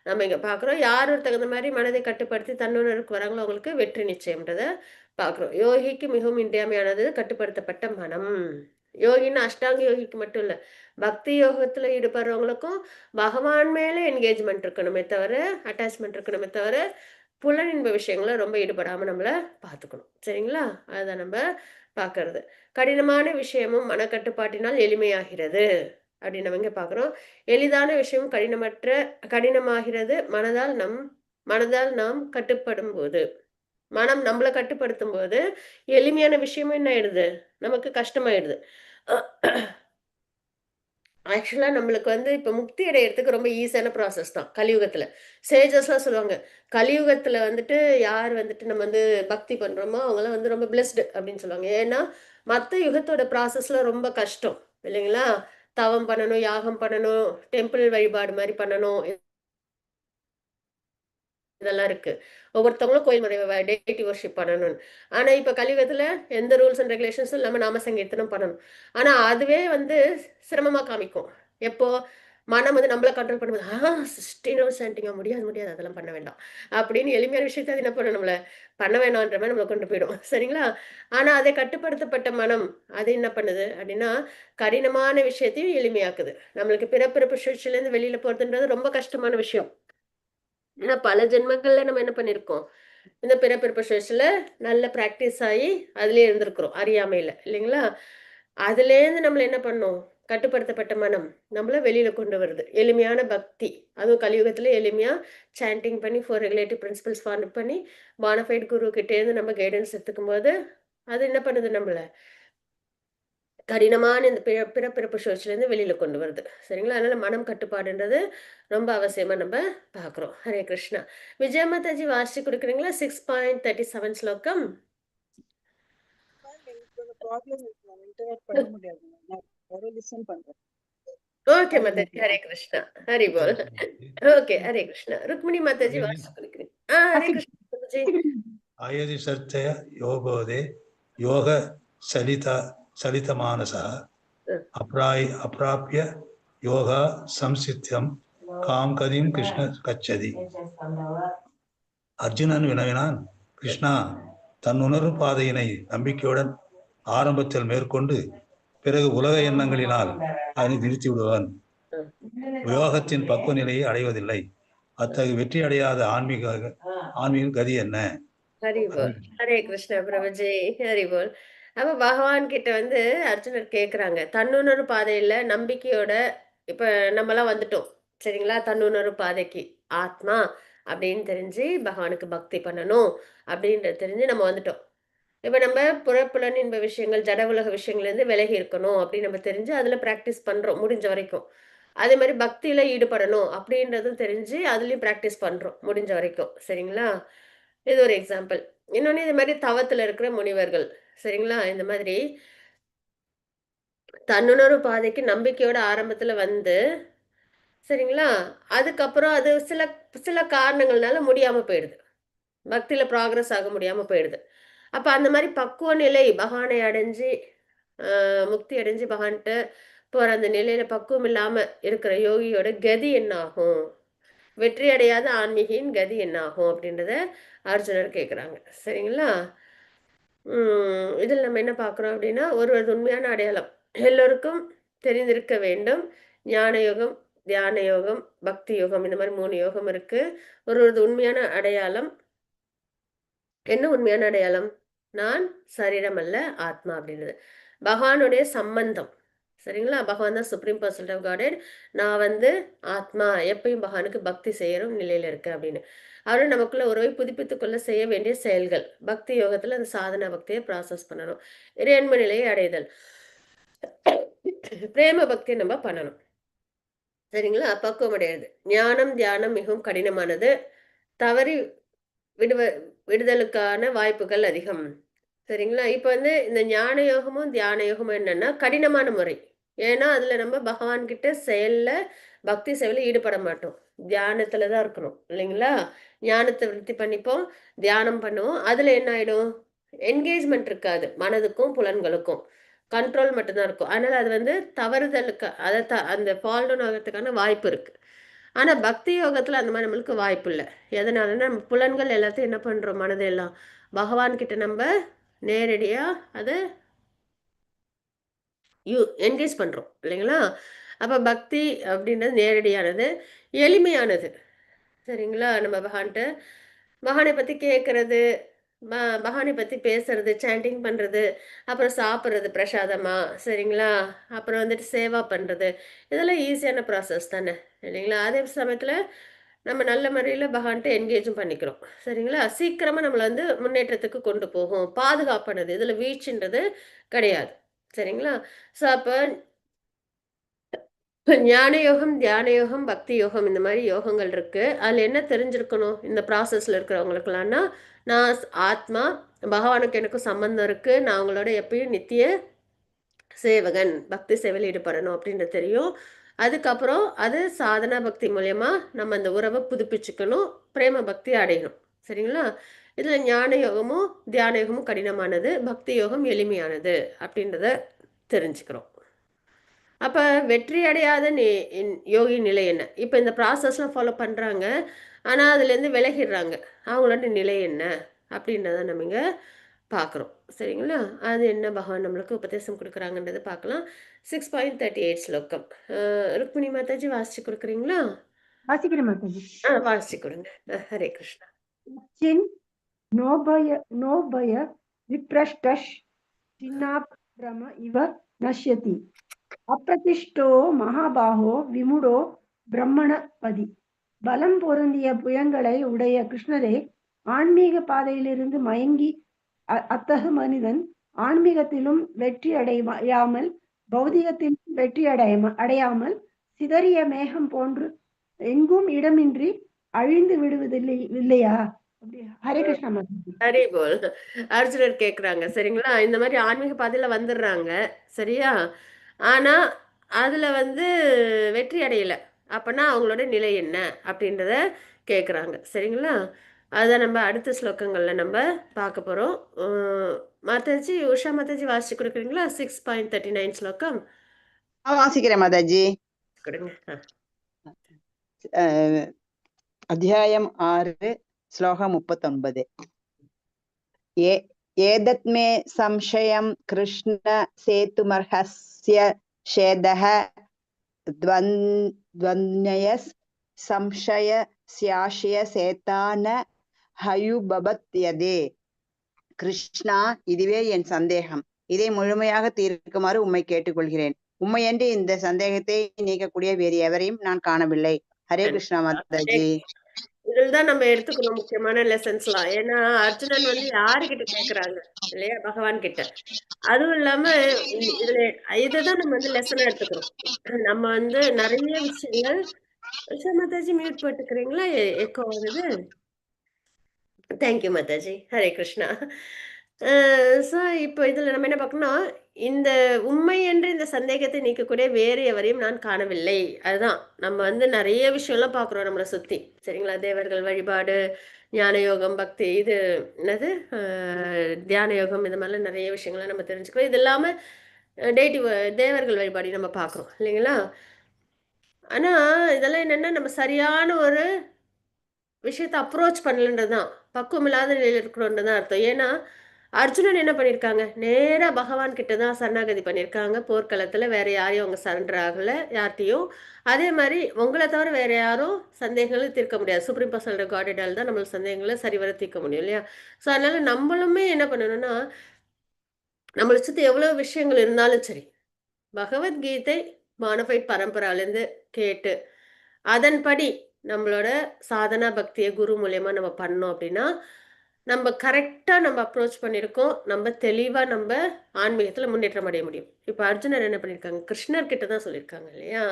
நம்ம இங்க பார்க்குறோம். யார் ஒரு தகுந்த மாரி மனதை கட்டுப்படுத்தி தன்னுணர்வுக்கு வராங்களோ அவங்களுக்கு வெற்றி நிச்சயம்ன்றத பார்க்குறோம். யோகிக்கு மிகவும் இன்றியமையானது கட்டுப்படுத்தப்பட்ட மனம். யோகின்னா அஷ்டாங்க யோகிக்கு மட்டும் இல்ல. பக்தி யோகத்துல ஈடுபடுறவங்களுக்கும் பகவான் மேல என்கேஜ்மெண்ட் இருக்கணுமே தவிர, அட்டாச்மெண்ட் இருக்கணுமே தவிர, புலனின்ப விஷயங்கள ரொம்ப ஈடுபடாம நம்மள பார்த்துக்கணும். சரிங்களா? அதுதான் நம்ம பார்க்கறது. கடினமான விஷயமும் மனக்கட்டுப்பாட்டினால் எளிமையாகிறது. அப்படின்னு நம்ம இங்க பார்க்குறோம். எளிதான விஷயம் கடினமாகிறது மனதால் நாம் கட்டுப்படும்போது. மனம் நம்மள கட்டுப்படுத்தும்போது, எளிமையான விஷயமும் என்ன ஆயிடுது? நமக்கு கஷ்டமாயிடுது. ஆக்சுவலா நம்மளுக்கு வந்து இப்ப முக்தி அடையறதுக்கு ரொம்ப ஈஸியான ப்ராசஸ் தான் கலியுகத்துல. சேஜஸ்லாம் சொல்லுவாங்க. கலியுகத்துல வந்துட்டு யார் வந்துட்டு நம்ம வந்து பக்தி பண்றோமோ, அவங்கலாம் வந்து ரொம்ப பிளெஸ்டு அப்படின்னு சொல்லுவாங்க. ஏன்னா, மத்த யுகத்தோட ப்ராசஸ்லாம் ரொம்ப கஷ்டம். இல்லைங்களா? தவம் பண்ணணும், யாகம் பண்ணணும், டெம்பிள் வழிபாடு மாரி பண்ணணும். இதெல்லாம் இருக்கு. ஒவ்வொருத்தவங்களும் கோயில் முறை டெய்டி வொர்ஷிப் பண்ணணும்னு. ஆனா, இப்ப கலியுகத்துல எந்த ரூல்ஸ் அண்ட் ரெகுலேஷன்ஸும் இல்லாம நாம சங்கீர்த்தனம் பண்ணணும். ஆனா, அதுவே வந்து சிரமமா காமிக்கும். எப்போ? மனம் வந்து நம்மள கண்ட்ரோல் பண்ணும்போது, 16 ஹவர்ஸ் சாண்டிங்கா முடியாது, முடியாது. அதெல்லாம் பண்ண வேண்டாம். அப்படின்னு எளிமையான விஷயத்த அது என்ன பண்ணும் நம்மள? பண்ண வேணான்ற மாரி நம்மள கொண்டு போயிடும். சரிங்களா? ஆனா, அதை கட்டுப்படுத்தப்பட்ட மனம், அது என்ன பண்ணுது? அப்படின்னா, கடினமான விஷயத்தையும் எளிமையாக்குது. நம்மளுக்கு பிறப்பிறப்பு சுழற்சியிலேருந்து வெளியில போறதுன்றது ரொம்ப கஷ்டமான விஷயம். ஏன்னா பல ஜென்மங்கள்ல நம்ம என்ன பண்ணியிருக்கோம், இந்த பிறப்பிறப்பு ஸ்டேஜ்ல நல்ல ப்ராக்டிஸ் ஆகி அதுலயே இருந்திருக்கிறோம் அறியாமையில இல்லைங்களா. அதுலேருந்து நம்மள என்ன பண்ணோம், கட்டுப்படுத்தப்பட்ட மனம் நம்மள வெளியில கொண்டு வருது எளிமையான பக்தி. அதுவும் கலியுகத்துல எளிமையா சாண்டிங் பண்ணி 4 ரெகுலேட்டிவ் பிரின்சிபல்ஸ் ஃபாலோ பண்ணி பானஃபைட் குரு கிட்டே இருந்து நம்ம கைடன்ஸ் எடுத்துக்கும் போது அது என்ன பண்ணுது, நம்மள கடினமான இந்த பிறப்பிறப்பு சுழற்சியிலேருந்து வெளியில கொண்டு வருது. சரிங்களா? அதனால மனம் கட்டுப்பாடுன்றது ரொம்ப அவசியமா நம்ம பார்க்குறோம். ஹரே கிருஷ்ணா. விஜய மாதாஜி வாசிச்சு கொடுக்குறீங்களா? 6.37 ஸ்லோகம். ப்ராப்ளம் இருக்கு மேம், இன்டர்நெட் பண்ண முடியாது மேம். நான் ஒரு லிசன் பண்றேன். ஓகே மாதாஜி. ஹரே கிருஷ்ணா. ஹரி போல். ஓகே ஹரே கிருஷ்ணா. ருக்மிணி மாதாஜி வாசிச்சு கொடுக்குறீங்க. ஹரே கிருஷ்ணா மாதாஜி. ஆயதி சர்ச்சய யோகோதே யோக சலித மானசः அப்ராப்ய யோகா சம்சித்தியம் காம் கதிம் கிருஷ்ண கச்சதி. அர்ஜுனன் வினவினான், கிருஷ்ணா, தன் உணர்வு பாதையினை நம்பிக்கையுடன் ஆரம்பத்தில் மேற்கொண்டு பிறகு உலக எண்ணங்களினால் அதனை நிறுத்தி விடுவான். யோகத்தின் பக்குவ நிலையை அடைவதில்லை. அத்தகைய வெற்றி அடையாத ஆன்மீக கதி என்ன? ஹரி போல். ஹரே கிருஷ்ணா பிரபுஜி. ஹரி போல். அப்ப பகவான் கிட்ட வந்து அர்ஜுனர் கேக்குறாங்க, தன்னுணர்வு பாதையில நம்பிக்கையோட இப்ப நம்மலாம் வந்துட்டோம். சரிங்களா? தன்னுணர்வு பாதைக்கு ஆத்மா அப்படின்னு தெரிஞ்சு பகவானுக்கு பக்தி பண்ணணும் அப்படின்றது தெரிஞ்சு நம்ம வந்துட்டோம். இப்ப நம்ம புறப்புலன் இன்ப விஷயங்கள், ஜட உலக விஷயங்கள்ல இருந்து விலகி இருக்கணும் அப்படின்னு நம்ம தெரிஞ்சு அதுல பிராக்டிஸ் பண்றோம் முடிஞ்ச வரைக்கும். அதே மாதிரி பக்தியில ஈடுபடணும் அப்படின்றதும் தெரிஞ்சு அதுலயும் பிராக்டிஸ் பண்றோம் முடிஞ்ச வரைக்கும். சரிங்களா? இது ஒரு எக்ஸாம்பிள். இன்னொன்னு இது மாதிரி தவத்துல இருக்கிற முனிவர்கள். சரிங்களா? இந்த மாதிரி தன்னுணர்வு பாதைக்கு நம்பிக்கையோட ஆரம்பத்துல வந்து சரிங்களா? அதுக்கப்புறம் அது சில சில காரணங்கள்னால முடியாம போயிடுது. பக்தியில ப்ராக்ரஸ் ஆக முடியாம போயிடுது. அப்ப அந்த மாதிரி பக்குவ நிலை பகவானை அடைஞ்சு முக்தி அடைஞ்சு பகவான்கிட்ட போற அந்த நிலையில பக்குவம் இல்லாம இருக்கிற யோகியோட கதி என்ன ஆகும்? வெற்றி அடையாத ஆன்மீகியின் கதி என்ன ஆகும் அப்படின்றத அர்ஜுனர் கேட்குறாங்க. சரிங்களா? இதில் நம்ம என்ன பார்க்குறோம் அப்படின்னா, ஒருவரது உண்மையான அடையாளம் எல்லோருக்கும் தெரிந்திருக்க வேண்டும். ஞான யோகம், தியான யோகம், பக்தி யோகம் இந்த மாதிரி 3 யோகம் இருக்கு. ஒருவரது உண்மையான அடையாளம் என்ன உண்மையான அடையாளம்? நான் சரீரம் அல்ல, ஆத்மா அப்படின்றது. பகவானுடைய சம்பந்தம். சரிங்களா? பகவான் தான் சுப்ரீம் பர்சன் ஆஃப் காட். நான் வந்து ஆத்மா எப்பயும் பகவானுக்கு பக்தி செய்யற நிலையில இருக்கேன் அப்படின்னு. அவரும் நமக்குள்ள உறவை புதுப்பித்துக் கொள்ள செய்ய வேண்டிய செயல்கள். பக்தி யோகத்துல அந்த சாதனா பக்தியை ப்ராசஸ் பண்ணணும். இறையன்பு நிலையை அடைதல். பிரேம பக்தியை நம்ம பண்ணணும். சரிங்களா? பக்குவம் அடையாது. ஞானம் தியானம் மிகவும் கடினமானது. தவறி விடுதலுக்கான வாய்ப்புகள் அதிகம். சரிங்களா? இப்ப வந்து இந்த ஞான யோகமும் தியான யோகமும் என்னன்னா கடினமான முறை. ஏன்னா அதுல நம்ம பகவான் கிட்ட செயல்ல பக்தி செயல்ல ஈடுபட மாட்டோம். தியானத்துல தான் இருக்கணும் இல்லைங்களா? ஞானத்தை விருத்தி பண்ணிப்போம், தியானம் பண்ணுவோம். அதுல என்ன ஆயிடும், என்கேஜ்மெண்ட் இருக்காது. மனதுக்கும் புலன்களுக்கும் கண்ட்ரோல் மட்டும்தான் இருக்கும். அதனால அது வந்து தவறுதலுக்கு அந்த ஃபால் டவுன் ஆகிறதுக்கான வாய்ப்பு இருக்கு. ஆனா பக்தி யோகத்துல அந்த மாதிரி நம்மளுக்கு வாய்ப்பு இல்லை. எதனாலன்னா நம்ம புலன்கள் எல்லாத்தையும் என்ன பண்றோம், மனதெல்லாம் பகவான் கிட்ட நம்ம நேரடியா அதை என்கேஜ் பண்றோம் இல்லைங்களா? அப்ப பக்தி அப்படின்றது நேரடியானது, எளிமையானது. சரிங்களா? நம்ம பகவானை பத்தி கேட்கறது, பகவானை பத்தி பேசுறது, சாண்டிங் பண்றது, அப்புறம் சாப்பிட்றது பிரசாதமா. சரிங்களா? அப்புறம் வந்துட்டு சேவா பண்றது, இதெல்லாம் ஈஸியான ப்ராசஸ் தானே இல்லைங்களா? அதே சமயத்துல நம்ம நல்ல முறையில பகவான்கிட்ட என்கேஜும் பண்ணிக்கிறோம். சரிங்களா? சீக்கிரமா நம்மளை வந்து முன்னேற்றத்துக்கு கொண்டு போகும். பாதுகாப்பானது, இதுல வீழ்ச்சின்றது கிடையாது. சரிங்களா? ஸோ அப்ப ஞான யோகம், தியான யோகம், பக்தி யோகம் இந்த மாதிரி யோகங்கள் இருக்கு. அதுல என்ன தெரிஞ்சிருக்கணும் இந்த ப்ராசஸ்ல இருக்கிறவங்களுக்கெல்லாம்னா, நான் ஆத்மா, பகவானுக்கு எனக்கும் சம்பந்தம் இருக்கு, நான் அவங்களோட எப்பயும் நித்திய சேவகன், பக்தி சேவையில் ஈடுபடணும் அப்படின்றது தெரியும். அதுக்கப்புறம் அது சாதனா பக்தி மூலியமா நம்ம அந்த உறவை புதுப்பிச்சுக்கணும், பிரேம பக்தி அடையணும். சரிங்களா? இதுல ஞான யோகமும் தியான யோகமும் கடினமானது, பக்தி யோகம் எளிமையானது அப்படின்றத தெரிஞ்சுக்கிறோம். அப்ப வெற்றி அடையாத யோகி நிலை என்ன? இப்ப இந்த ப்ராசஸ்லாம் ஃபாலோ பண்றாங்க. ஆனா அதுலேருந்து விலகிடுறாங்க. அவங்களோட நிலை என்ன? அப்படின்றத நம்ம இங்க பார்க்குறோம். சரிங்களா? அது என்ன பகவான் நம்மளுக்கு உபதேசம் கொடுக்குறாங்கன்றத பார்க்கலாம். 6.38 ஸ்லோகம். ருக்மிணி மாதாஜி வாசிச்சு கொடுக்குறீங்களா? வாசிக்கிறேன் மாதாஜி. வாசி கொடுங்க. ஹரே கிருஷ்ணா. சின் நோபய விப்ரஷ்டஷ் சின்னாப்ரம இவ நஷ்யதி அப்பிரதிஷ்டோ மகாபாகோ விமுடோ பிரம்மணபதி. பலம் பொருந்திய புயங்களை உடைய கிருஷ்ணரே, ஆன்மீக பாதையிலிருந்து மயங்கி அத்தகு மனிதன் ஆன்மீகத்திலும் வெற்றி அடையாமல் பௌதிகத்திலும் வெற்றி அடையாமல் சிதறிய மேகம் போன்று எங்கும் இடமின்றி அழிந்து விடுவதில்லை இல்லையா? ஹரே கிருஷ்ணா மாதாஜி. ஹரி போல். அர்ஜுனர் கேக்குறாங்க சரிங்களா, இந்த மாதிரி ஆன்மீக பாதையில வந்துடுறாங்க சரியா, ஆனா அதுல வெற்றி அடையல, அப்பனா அவங்களோட நிலை என்ன அப்படின்றத கேக்குறாங்க சரிங்களா. அதான் நம்ம அடுத்த ஸ்லோகங்கள்ல நம்ம பார்க்க போறோம். மாதாஜி, உஷா மாதாஜி வாசிச்சு கொடுக்குறீங்களா? 6.39 ஸ்லோகம் வாசிக்கிறேன் மாதாஜி. கொடுங்க. அத்தியாயம் 6 ஸ்லோகம் 39. ஏதத்மே சம்சயம் கிருஷ்ண சேதுமர்ஹஸ்ய ஷேதஹ த்வன்யஸ் சம்சய ஸ்யாஷய சேதான ஹயுபபத்யதே. கிருஷ்ணா, இதுவே என் சந்தேகம். இதை முழுமையாக தீர்க்குமாறு உம்மை கேட்டுக்கொள்கிறேன். உம்மையன்றி இந்த சந்தேகத்தை நீக்கக்கூடிய வேறு எவரையும் நான் காணவில்லை. ஹரே கிருஷ்ணா மாதாஜி. இதில் தான் நம்ம எடுத்துக்கணும் முக்கியமான லெசன்ஸ்லாம். ஏன்னா அர்ஜுனன் யாருக்கிட்ட கேட்கறாங்க இல்லையா, பகவான் கிட்ட. அதுவும் இல்லாம இதுல இதுதான் நம்ம லெசனா எடுத்துக்கிறோம். நம்ம நிறைய விஷயங்கள். உஷா மாதாஜி மியூட் போட்டுக்கிறீங்களா? எக்கோ ஆகுது. தேங்க்யூ மாதாஜி. ஹரே கிருஷ்ணா. ஸோ இப்போ இதில் நம்ம என்ன பார்க்கணும், இந்த உண்மை என்று இந்த சந்தேகத்தை நீக்கக்கூடிய வேறு எவரையும் நான் காணவில்லை. அதுதான் நம்ம நிறைய விஷயம்லாம் பார்க்குறோம் நம்மளை சுற்றி சரிங்களா. தேவர்கள் வழிபாடு, ஞான யோகம், பக்தி, இது என்னது தியான யோகம், இந்த மாதிரிலாம் நிறைய விஷயங்கள்லாம் நம்ம தெரிஞ்சுக்கிறோம். இது இல்லாமல் தேவர்கள் வழிபாடு நம்ம பார்க்குறோம் இல்லைங்களா. ஆனால் இதெல்லாம் என்னென்னா நம்ம சரியான ஒரு விஷயத்தை அப்ரோச் பண்ணலன்றது தான், பக்குவம் இல்லாத நிலையில் இருக்கிறோன்றது தான் அர்த்தம். ஏன்னா அர்ஜுனன் என்ன பண்ணியிருக்காங்க, நேராக பகவான் கிட்ட தான் சரணாகதி பண்ணியிருக்காங்க. போர்க்களத்தில் வேற யாரையும் அவங்க சரண்டர் ஆகலை யார்ட்டையும். அதே மாதிரி உங்களை தவிர வேற யாரும் சந்தேகங்களை தீர்க்க முடியாது. சுப்ரீம் பர்சனல் காடடால் தான் நம்மளுக்கு சந்தேகங்களை சரிவர தீர்க்க முடியும் இல்லையா. ஸோ அதனால நம்மளுமே என்ன பண்ணணும்னா, நம்மளை சுற்றி எவ்வளோ விஷயங்கள் இருந்தாலும் சரி, பகவத்கீதை மானஃபைட் பரம்பராலேருந்து கேட்டு அதன்படி நம்மளோட சாதனா பக்தியை குரு மூலியமா நம்ம பண்ணோம் அப்படின்னா நம்ம கரெக்டாக நம்ம அப்ரோச் பண்ணியிருக்கோம். நம்ம தெளிவாக நம்ம ஆன்மீகத்தில் முன்னேற்றம் அடைய முடியும். இப்போ அர்ஜுனர் என்ன பண்ணியிருக்காங்க, கிருஷ்ணர் கிட்ட தான் சொல்லியிருக்காங்க இல்லையா.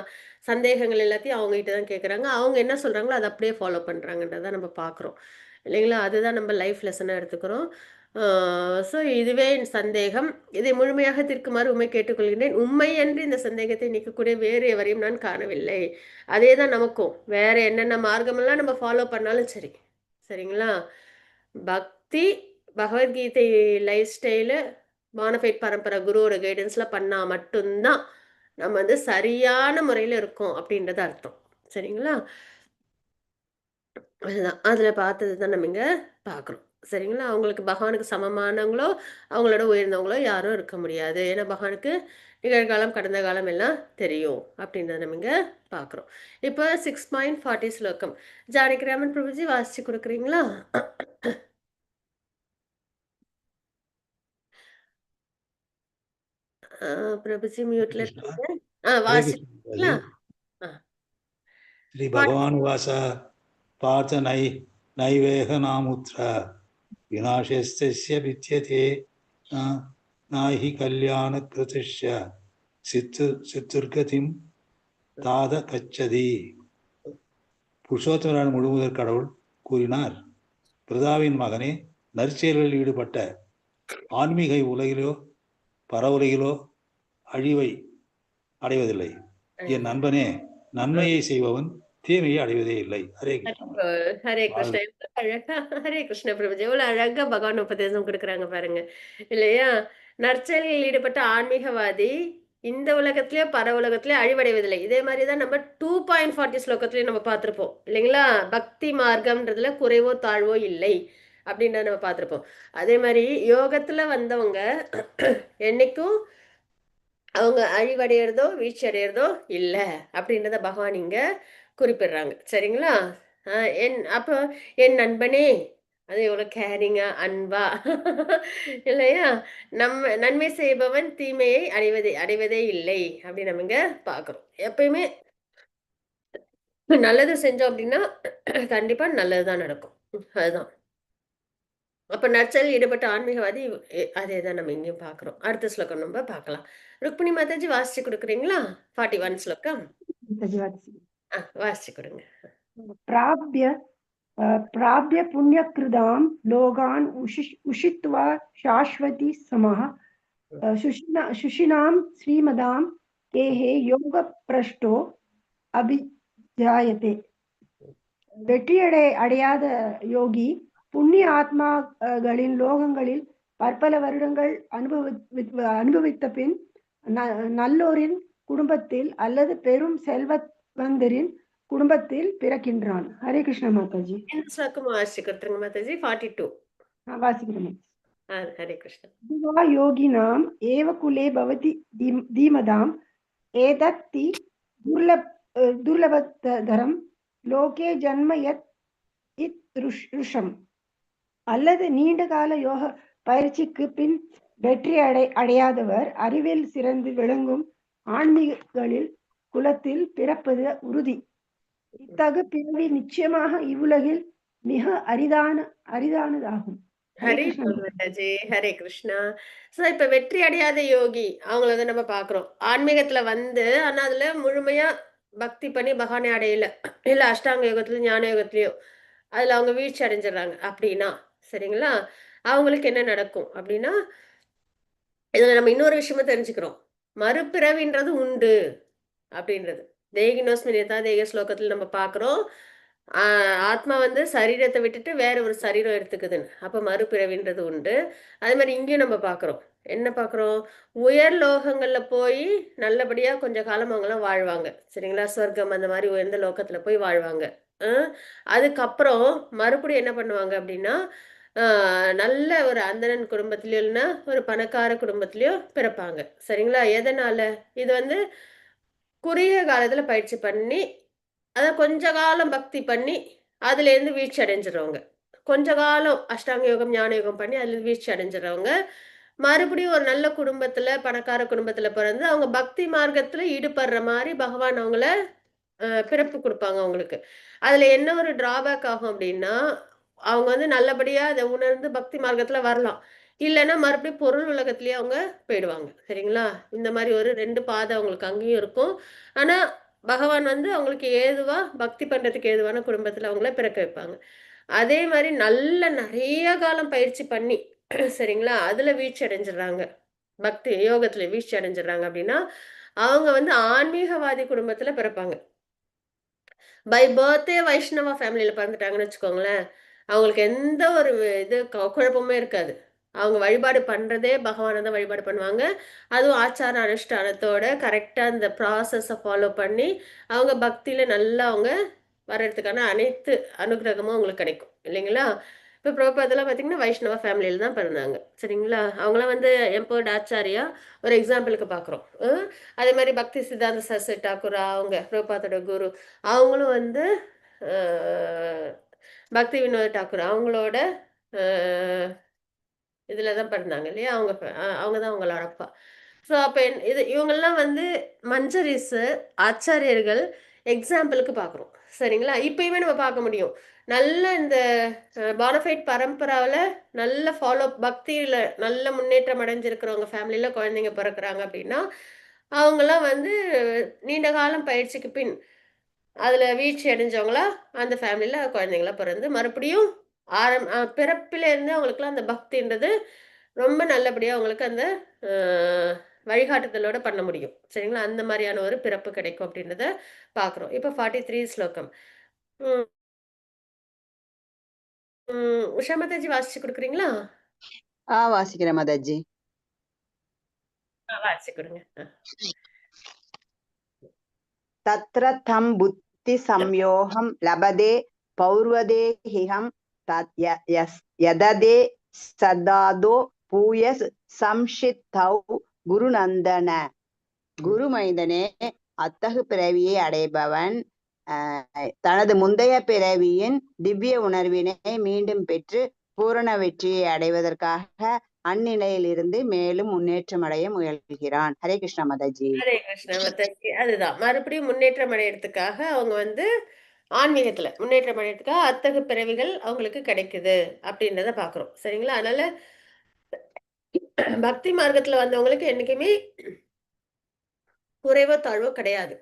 சந்தேகங்கள் எல்லாத்தையும் அவங்க கிட்ட தான் கேட்குறாங்க. அவங்க என்ன சொல்கிறாங்களோ அதை அப்படியே ஃபாலோ பண்ணுறாங்கன்றதை நம்ம பார்க்குறோம் இல்லைங்களா. அதுதான் நம்ம லைஃப் லெசனாக எடுத்துக்கிறோம். ஸோ இதுவே என் சந்தேகம், இதை முழுமையாக தீர்க்குமாறு உண்மை கேட்டுக்கொள்கிறேன். உண்மை என்று இந்த சந்தேகத்தை நீக்கக்கூடிய வேறு எவரையும் நான் காணவில்லை. அதே தான் நமக்கும். வேற என்னென்ன மார்க்கமெல்லாம் நம்ம ஃபாலோ பண்ணாலும் சரி சரிங்களா, பக்தி பகவத்கீதை லைஃப் ஸ்டைலு மானஃபைட் பரம்பரை குருவோட கைடன்ஸில் பண்ணால் மட்டும்தான் நம்ம சரியான முறையில் இருக்கோம் அப்படின்றது அர்த்தம் சரிங்களா. அதுதான் அதில் பார்த்தது தான் நம்ம இங்கே பார்க்குறோம் சரிங்களா. அவங்களுக்கு பகவானுக்கு சமமானவங்களோ அவங்களோட உயர்ந்தவங்களோ யாரும் இருக்க முடியாது. ஏன்னா பகவானுக்கு நிகழ்காலம் கடந்த காலம் எல்லாம் தெரியும் அப்படின்றத நம்ம இங்கே பார்க்குறோம். இப்போ 6.40 ஸ்லோகம் ஜானகி ராமன் பிரபுஜி வாசிச்சு கொடுக்குறீங்களா? பிரபுஜி மியூட்ல இருக்கீங்க. வாசிக்கிறீங்களா? ஸ்ரீ பகவான் வாச பார்த்த நைவேக நாமுத்ர விநாசஸ்ய வித்யதே நாஹி கல்யாண கிருதிஷ்ய சித்துர்கதிம் தாத கச்சதி. புருஷோத்தமரான முழுமுதற் கடவுள் கூறினார், பிரதாவின் மகனே, நற்செயல்களில் ஈடுபட்ட ஆன்மீக உலகிலோ பரவுலகிலோ அழிவை அடைவதில்லை. என் நண்பனே, நன்மையை செய்பவன் தீமையை அடைவதே இல்லை. ஹரே கிருஷ்ணா. ஹரே கிருஷ்ணா. அழகா ஹரே கிருஷ்ண பிரபுஜி எவ்வளவு அழகா பகவான் உபதேசம் கொடுக்குறாங்க பாருங்க இல்லையா. நற்செயலில் ஈடுபட்ட ஆன்மீகவாதி இந்த உலகத்திலேயோ பர உலகத்திலேயோ அழிவடைவதில்லை. இதே மாதிரிதான் நம்ம 2.40 ஸ்லோகத்திலயும் நம்ம பார்த்திருப்போம் இல்லைங்களா. பக்தி மார்க்கம்ன்றதுல குறைவோ தாழ்வோ இல்லை அப்படின்றத நம்ம பார்த்திருப்போம். அதே மாதிரி யோகத்துல வந்தவங்க என்னைக்கும் அவங்க அழிவடைகிறதோ வீழ்ச்சி அடைகிறதோ இல்லை அப்படின்றத பகவான் இங்க குறிப்பிடுறாங்க. சரிங்களா? அப்போ என் நண்பனே, அது எவ்வளவு கேரிங்கா, அன்பா இல்லையா? நன்மை செய்பவன் தீமையை அடைவதே இல்லை அப்படின்னு நம்ம இங்க பார்க்கிறோம். எப்பயுமே நல்லது செஞ்சோம் அப்படின்னா கண்டிப்பா நல்லதுதான் நடக்கும். அதுதான். அப்ப நற்செயலில் ஈடுபட்ட ஆன்மீகவாதி அதேதான் நம்ம இங்கேயும் பார்க்கிறோம். அடுத்த ஸ்லோகம் நம்ம பார்க்கலாம். ருக்மிணி மாதாஜி வாசிச்சு கொடுக்குறீங்களா? 41 ஸ்லோகம். வாசிச்சு கொடுங்க. प्राप्य पुण्यकृदां लोकान् उषित्वा शाश्वती समः शुशिनां श्रीमदां केः योगप्रष्टो अभिजायते. வெற்றியடை அடையாத யோகி புண்ணிய ஆத்மாக்களின் லோகங்களில் பற்பல வருடங்கள் அனுபவித்த பின் நல்லோரின் குடும்பத்தில் அல்லது பெரும் செல்வந்தரின் குடும்பத்தில் பிறக்கின்றான். ஹரே கிருஷ்ண மாதாஜி. மாதாஜி 42 வாசிக்கிறேன். ஹரே கிருஷ்ண. யோகினாம் ஏவ குலே பவதி தீமதாம் ஏதத்தி துர்லபதரம் லோகே ஜன்ம யத் ருஷம். அல்லது நீண்ட கால யோக பயிற்சிக்கு பின் வெற்றி அடையாதவர் அறிவில் சிறந்து விளங்கும் ஆன்மீகங்களில் குலத்தில் பிறப்பது உறுதி. இத்தகு பிறவி நிச்சயமாக இவ்வுலகில் மிக அரிதானதாகும். ஹரே கிருஷ்ணா. சோ இப்ப வெற்றி அடையாத யோகி அவங்கள வந்து நம்ம பாக்குறோம். ஆன்மீகத்துல வந்து ஆனா அதுல முழுமையா பக்தி பண்ணி பகவானை அடையல, இல்ல அஷ்டாங்க யோகத்திலயும் ஞான யோகத்திலயும் அதுல அவங்க வீழ்ச்சி அடைஞ்சிடறாங்க அப்படின்னா, சரிங்களா, அவங்களுக்கு என்ன நடக்கும் அப்படின்னா, இதுல நம்ம இன்னொரு விஷயமும் தெரிஞ்சுக்கிறோம். மறுபிறவின்றது உண்டு அப்படின்றது தேகினோஸ்மின் யதா தேக ஸ்லோகத்துல நம்ம பாக்குறோம். ஆத்மா வந்து சரீரத்தை விட்டுட்டு வேற ஒரு சரீரம் எடுத்துக்குதுன்னு. அப்ப மறுபிறவின்றது உண்டு. அதே மாதிரி இங்கேயும் நம்ம பாக்குறோம். என்ன பாக்குறோம்? உயர் லோகங்கள்ல போய் நல்லபடியா கொஞ்ச காலம் அவங்கெல்லாம் வாழ்வாங்க. சரிங்களா? சொர்க்கம் அந்த மாதிரி உயர்ந்த லோகத்துல போய் வாழ்வாங்க. அதுக்கப்புறம் மறுபடியும் என்ன பண்ணுவாங்க அப்படின்னா, நல்ல ஒரு அந்தணன் குடும்பத்திலயோ இல்லைன்னா ஒரு பணக்கார குடும்பத்திலயோ பிறப்பாங்க. சரிங்களா? எதனால? இது வந்து குறுகிய காலத்துல பயிற்சி பண்ணி அத கொஞ்ச காலம் பக்தி பண்ணி அதுல இருந்து வீழ்ச்சி அடைஞ்சிடறவங்க, கொஞ்ச காலம் அஷ்டாங்க யோகம் ஞான யோகம் பண்ணி அதுல வீழ்ச்சி அடைஞ்சிடறவங்க மறுபடியும் ஒரு நல்ல குடும்பத்துல பணக்கார குடும்பத்துல பிறந்து அவங்க பக்தி மார்க்கத்துல ஈடுபடுற மாதிரி பகவான் அவங்கள பிறப்பு கொடுப்பாங்க அவங்களுக்கு. அதுல என்ன ஒரு டிராபேக் ஆகும் அப்படின்னா, அவங்க வந்து நல்லபடியா அதை உணர்ந்து பக்தி மார்க்கத்துல வரலாம், இல்லைன்னா மறுபடியும் பொருள் உலகத்திலேயே அவங்க போயிடுவாங்க. சரிங்களா? இந்த மாதிரி ஒரு 2 பாதை அவங்களுக்கு அங்கேயும் இருக்கும். ஆனா பகவான் வந்து அவங்களுக்கு ஏதுவா பக்தி பண்றதுக்கு ஏதுவான குடும்பத்துல அவங்கள பிறக்க வைப்பாங்க. அதே மாதிரி நல்ல நிறைய காலம் பயிற்சி பண்ணி சரிங்களா அதுல வீழ்ச்சி அடைஞ்சிடுறாங்க, பக்தி யோகத்துல வீழ்ச்சி அடைஞ்சிடுறாங்க அப்படின்னா அவங்க வந்து ஆன்மீகவாதி குடும்பத்துல பிறப்பாங்க. பை பர்த்டே வைஷ்ணவா ஃபேமிலியில பிறந்துட்டாங்கன்னு வச்சுக்கோங்களேன், அவங்களுக்கு எந்த ஒரு குழப்பமே இருக்காது. அவங்க வழிபாடு பண்றதே பகவானை தான் வழிபாடு பண்ணுவாங்க. அதுவும் ஆச்சார அனுஷ்டானத்தோட கரெக்டா அந்த ப்ராசஸை ஃபாலோ பண்ணி அவங்க பக்தியில நல்லா அவங்க வர்றதுக்கான அனைத்து அனுகிரகமும் அவங்களுக்கு கிடைக்கும் இல்லைங்களா? இப்போ பிரபுபாதெல்லாம் பார்த்தீங்கன்னா வைஷ்ணவ ஃபேமிலியில தான் பிறந்தாங்க. சரிங்களா? அவங்களாம் வந்து எம்பர்ட் ஆச்சாரியா ஒரு எக்ஸாம்பிளுக்கு பார்க்குறோம். அதே மாதிரி பக்தி சித்தாந்த சரஸ்வதி டாக்கூரா அவங்க பிரபுபாதோட குரு, அவங்களும் வந்து பக்தி வினோத டாக்கூர் அவங்களோட இதுல தான் பிறந்தாங்க இல்லையா? அவங்க தான் அவங்களோட அப்பா. ஸோ அப்போ இவங்கெல்லாம் வந்து மஞ்சரிஸ் ஆச்சாரியர்கள் எக்ஸாம்பிளுக்கு பார்க்குறோம். சரிங்களா? இப்பயுமே நம்ம பார்க்க முடியும். நல்ல இந்த பானஃபைட் பரம்பராவில் நல்ல ஃபாலோ பக்தியில் நல்ல முன்னேற்றம் அடைஞ்சிருக்கிறவங்க ஃபேமிலியில் குழந்தைங்க பிறக்கிறாங்க அப்படின்னா அவங்கெல்லாம் வந்து நீண்ட காலம் பயிற்சிக்கு பின் அதில் வீழ்ச்சி அடைஞ்சவங்களா அந்த ஃபேமிலியில் குழந்தைங்களா பிறந்து மறுபடியும் பிறப்பிலேருந்து அவங்களுக்குலாம் அந்த பக்தின்றது ரொம்ப நல்லபடியாக அவங்களுக்கு அந்த வழிகாட்டுதலோட பண்ண முடியும். சரிங்களா? அந்த மாதிரியான ஒரு பிறப்பு கிடைக்கும் அப்படின்றத பார்க்குறோம். இப்போ 43 ஸ்லோகம். உஷா மாதாஜி வாசிச்சு கொடுக்குறீங்களா? வாசிக்கிறேன் மாதாஜி. வாசிச்சு கொடுங்க. தத்ர தம் புத்தி சம்யோகம் லபதே பௌர்வதேஹிகம் யததே சதாதோ பூயஸ் சம்ஷித்தௌ குருநந்தன. குருமைந்தனே, அத்தகு பிறவியை அடைபவன் தனது முந்தைய பிறவியின் திவ்ய உணர்வினை மீண்டும் பெற்று பூரண வெற்றியை அடைவதற்காக அந்நிலையிலிருந்து மேலும் முன்னேற்றம் அடைய முயல்கிறான். ஹரே கிருஷ்ணா மாதாஜி. ஹரே கிருஷ்ணா மாதாஜி. அதுதான் மறுபடியும் முன்னேற்றம் அடையறதுக்காக அவங்க வந்து ஆன்மீகத்துல முன்னேற்றம் அடையறதுக்காக அத்தகு பிறவிகள் அவங்களுக்கு கிடைக்குது அப்படின்றத பாக்குறோம். சரிங்களா? அதனால பக்தி மார்க்கத்துல வந்தவங்களுக்கு என்னைக்குமே குறைவோ தாழ்வோ கிடையாது.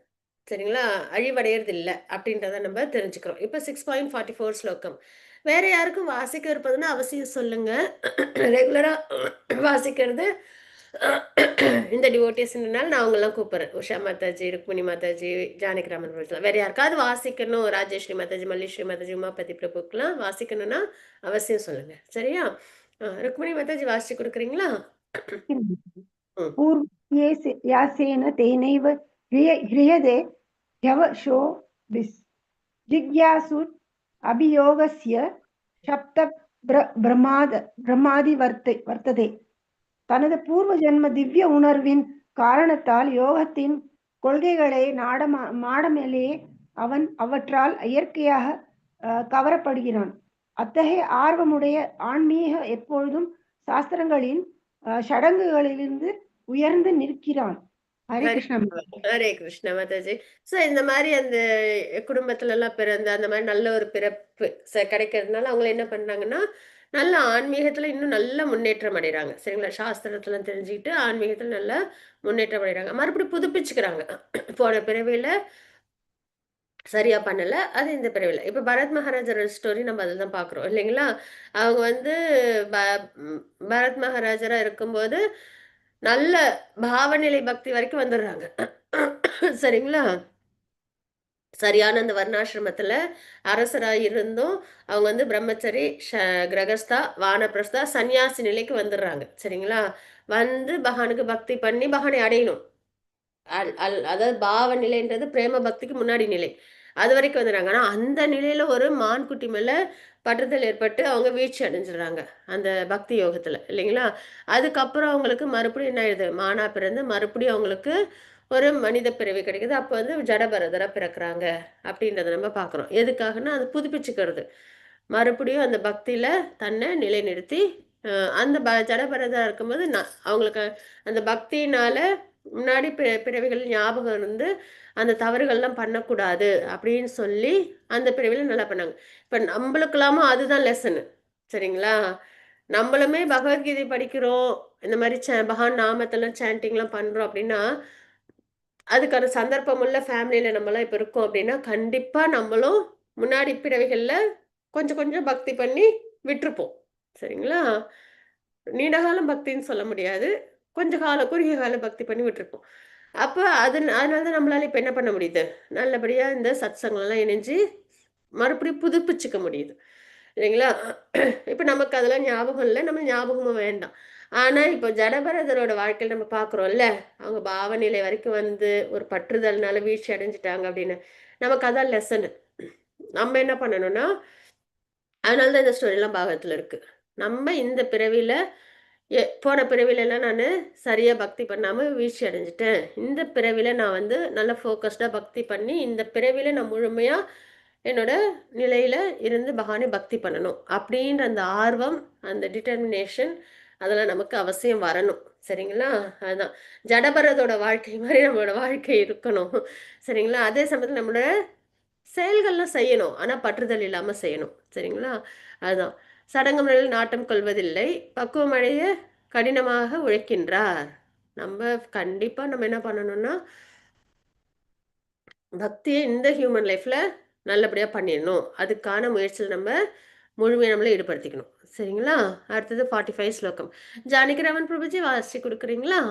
சரிங்களா? அழிவடையறது இல்ல அப்படின்றத நம்ம தெரிஞ்சுக்கிறோம். இப்ப 6.44 ஸ்லோகம். வேற யாருக்கும் வாசிக்க இருப்பதுன்னா அவசியம் சொல்லுங்க. ரெகுலரா வாசிக்கிறது இந்த டிவோட்டிஸ்னால நான் அவங்கெல்லாம் கூப்பிடுறேன். உஷா மாதாஜி, ருக்மிணி மாதாஜி, ஜானகிராமன் பிரபுலாம். வேற யாருக்காவது வாசிக்கணும், ராஜேஸ்வரி மாதாஜி, மல்லிஸ்ரீ மாதாஜி, உமாபதி பிரபுக்கெல்லாம் வாசிக்கணும்னா அவசியம் சொல்லுங்க. சரியா? ருக்மிணி மாதாஜி வாசிச்சு கொடுக்குறீங்களா? पूर्व्यासेन तेनैव ह्रियते ह्यवशो जिज्ञासुः अभियोगस्य சப்த பிரம்மாதி வர்த்ததே. தனது பூர்வ ஜென்ம திவ்ய உணர்வின் காரணத்தால் யோகத்தின் கொள்கைகளை நாடமேலேயே அவன் அவற்றால் இயற்கையாக கவரப்படுகிறான். அத்தகைய ஆர்வமுடைய ஆன்மீக எப்பொழுதும் சாஸ்திரங்களின் சடங்குகளிலிருந்து உயர்ந்து நிற்கிறான். ஹரே கிருஷ்ணா. ஹரே கிருஷ்ணா மாதாஜி. சோ இந்த மாதிரி அந்த குடும்பத்துல எல்லாம் பிறந்து அந்த மாதிரி நல்ல ஒரு பிறப்பு கிடைக்கிறதுனால அவங்க என்ன பண்றாங்கன்னா நல்ல ஆன்மீகத்துல இன்னும் நல்ல முன்னேற்றம் அடைகிறாங்க. சரிங்களா? சாஸ்திரத்துல தெரிஞ்சுக்கிட்டு ஆன்மீகத்துல நல்ல முன்னேற்றம் அடைகிறாங்க. மறுபடியும் புதுப்பிச்சுக்கிறாங்க. போன பிறவியில சரியா பண்ணல, அது இந்த பிறவில. இப்ப பரத் மகாராஜரோட ஸ்டோரி நம்ம அதில் தான் பாக்குறோம் இல்லைங்களா? அவங்க வந்து பரத் மகாராஜரா இருக்கும்போது நல்ல பாவநிலை பக்தி வரைக்கும் வந்துடுறாங்க. சரிங்களா? சரியான அந்த வர்ணாசிரமத்துல அரசராக இருந்தும் அவங்க வந்து பிரம்மச்சரி, கிரகஸ்தா, வானப்பிரஸ்தா, சன்னியாசி நிலைக்கு வந்துடுறாங்க. சரிங்களா? வந்து பகவானுக்கு பக்தி பண்ணி பகவானை அடையணும். அதாவது பாவ நிலைன்றது பிரேம பக்திக்கு முன்னாடி நிலை. அது வரைக்கும் வந்துடுறாங்க. ஆனா அந்த நிலையில ஒரு மான்குட்டி மேல பற்றுதல் ஏற்பட்டு அவங்க வீழ்ச்சி அடைஞ்சிடுறாங்க அந்த பக்தி யோகத்துல இல்லைங்களா? அதுக்கப்புறம் அவங்களுக்கு மறுபடியும் என்ன ஆயிடுது? மானா பிறந்து மறுபடியும் அவங்களுக்கு ஒரு மனித பிறவி கிடைக்குது. அப்போ வந்து ஜடபரதரா பிறக்கிறாங்க அப்படின்றத நம்ம பார்க்குறோம். எதுக்காகன்னா அது புதுப்பிச்சுக்கிறது. மறுபடியும் அந்த பக்தியில தன்னை நிலைநிறுத்தி அந்த ஜடபரதா இருக்கும்போது அவங்களுக்கு அந்த பக்தியினால முன்னாடி பிறவிகள் ஞாபகம் இருந்து அந்த தவறுகள்லாம் பண்ணக்கூடாது அப்படின்னு சொல்லி அந்த பிறவில நல்லா பண்ணாங்க. இப்ப நம்மளுக்கெல்லாமோ அதுதான் லெசனு. சரிங்களா? நம்மளுமே பகவத்கீதை படிக்கிறோம், இந்த மாதிரி பகவான் நாமத்தெல்லாம் சாண்டிங்லாம் பண்றோம் அப்படின்னா அதுக்கான சந்தர்ப்பம் உள்ள ஃபேமிலியில நம்மலாம் இப்ப இருக்கோம் அப்படின்னா கண்டிப்பா நம்மளும் முன்னாடி பிறவிகள்ல கொஞ்சம் கொஞ்சம் பக்தி பண்ணி விட்டுருப்போம். சரிங்களா? நீண்ட காலம் பக்தின்னு சொல்ல முடியாது. கொஞ்ச காலம் குறுகிய கால பக்தி பண்ணி விட்டுருப்போம். அப்ப அதனால தான் நம்மளால இப்ப என்ன பண்ண முடியுது? நல்லபடியா இந்த சத்சங்கம்லாம் இணைஞ்சு மறுபடியும் புதுப்பிச்சுக்க முடியுது. இல்லைங்களா? இப்ப நமக்கு அதெல்லாம் ஞாபகம் இல்ல. நம்ம ஞாபகமும் வேண்டாம். ஆனா இப்ப ஜடபரதரோட வாழ்க்கையில நம்ம பார்க்குறோம்ல, அவங்க பாவநிலை வரைக்கும் வந்து ஒரு பற்றுதல்னால வீழ்ச்சி அடைஞ்சுட்டாங்க அப்படின்னு. நமக்கு அதான் லெசனு. நம்ம என்ன பண்ணணும்னா, அதனால தான் இந்த ஸ்டோரிலாம் பாகவத்துல இருக்கு. நம்ம இந்த பிறவியில போன பிறவிலலாம் நானு சரியா பக்தி பண்ணாம வீழ்ச்சி அடைஞ்சுட்டேன். இந்த பிறவில நான் வந்து நல்லா ஃபோக்கஸ்டா பக்தி பண்ணி, இந்த பிறவில நான் முழுமையா என்னோட நிலையில இருந்து பகவானை பக்தி பண்ணணும். அப்படின்ற அந்த ஆர்வம், அந்த டிட்டர்மினேஷன் அதெல்லாம் நமக்கு அவசியம் வரணும். சரிங்களா? அதுதான். ஜடபரதோட வாழ்க்கை மாரி நம்மளோட வாழ்க்கை இருக்கணும். சரிங்களா? அதே சமயத்துல நம்மளோட செயல்கள்லாம் செய்யணும். ஆனா பற்றுதல் இல்லாம செய்யணும். சரிங்களா? அதுதான். சடங்கு முறையில் நாட்டம் கொள்வதில்லை. பக்குவமடைய கடினமாக உழைக்கின்றார். கண்டிப்பா நம்ம என்ன பண்ணணும்னா, பக்தியை இந்த ஹியூமன் லைஃப்ல நல்லபடியா பண்ணிடணும். அதுக்கான முயற்சியில் நம்ம முழுமையா நம்மள ஈடுபடுத்திக்கணும். சரிங்களா? அடுத்தது 45 ஸ்லோகம். ஜானகிராமன் பிரபுஜி வாசிச்சு கொடுக்குறீங்களா?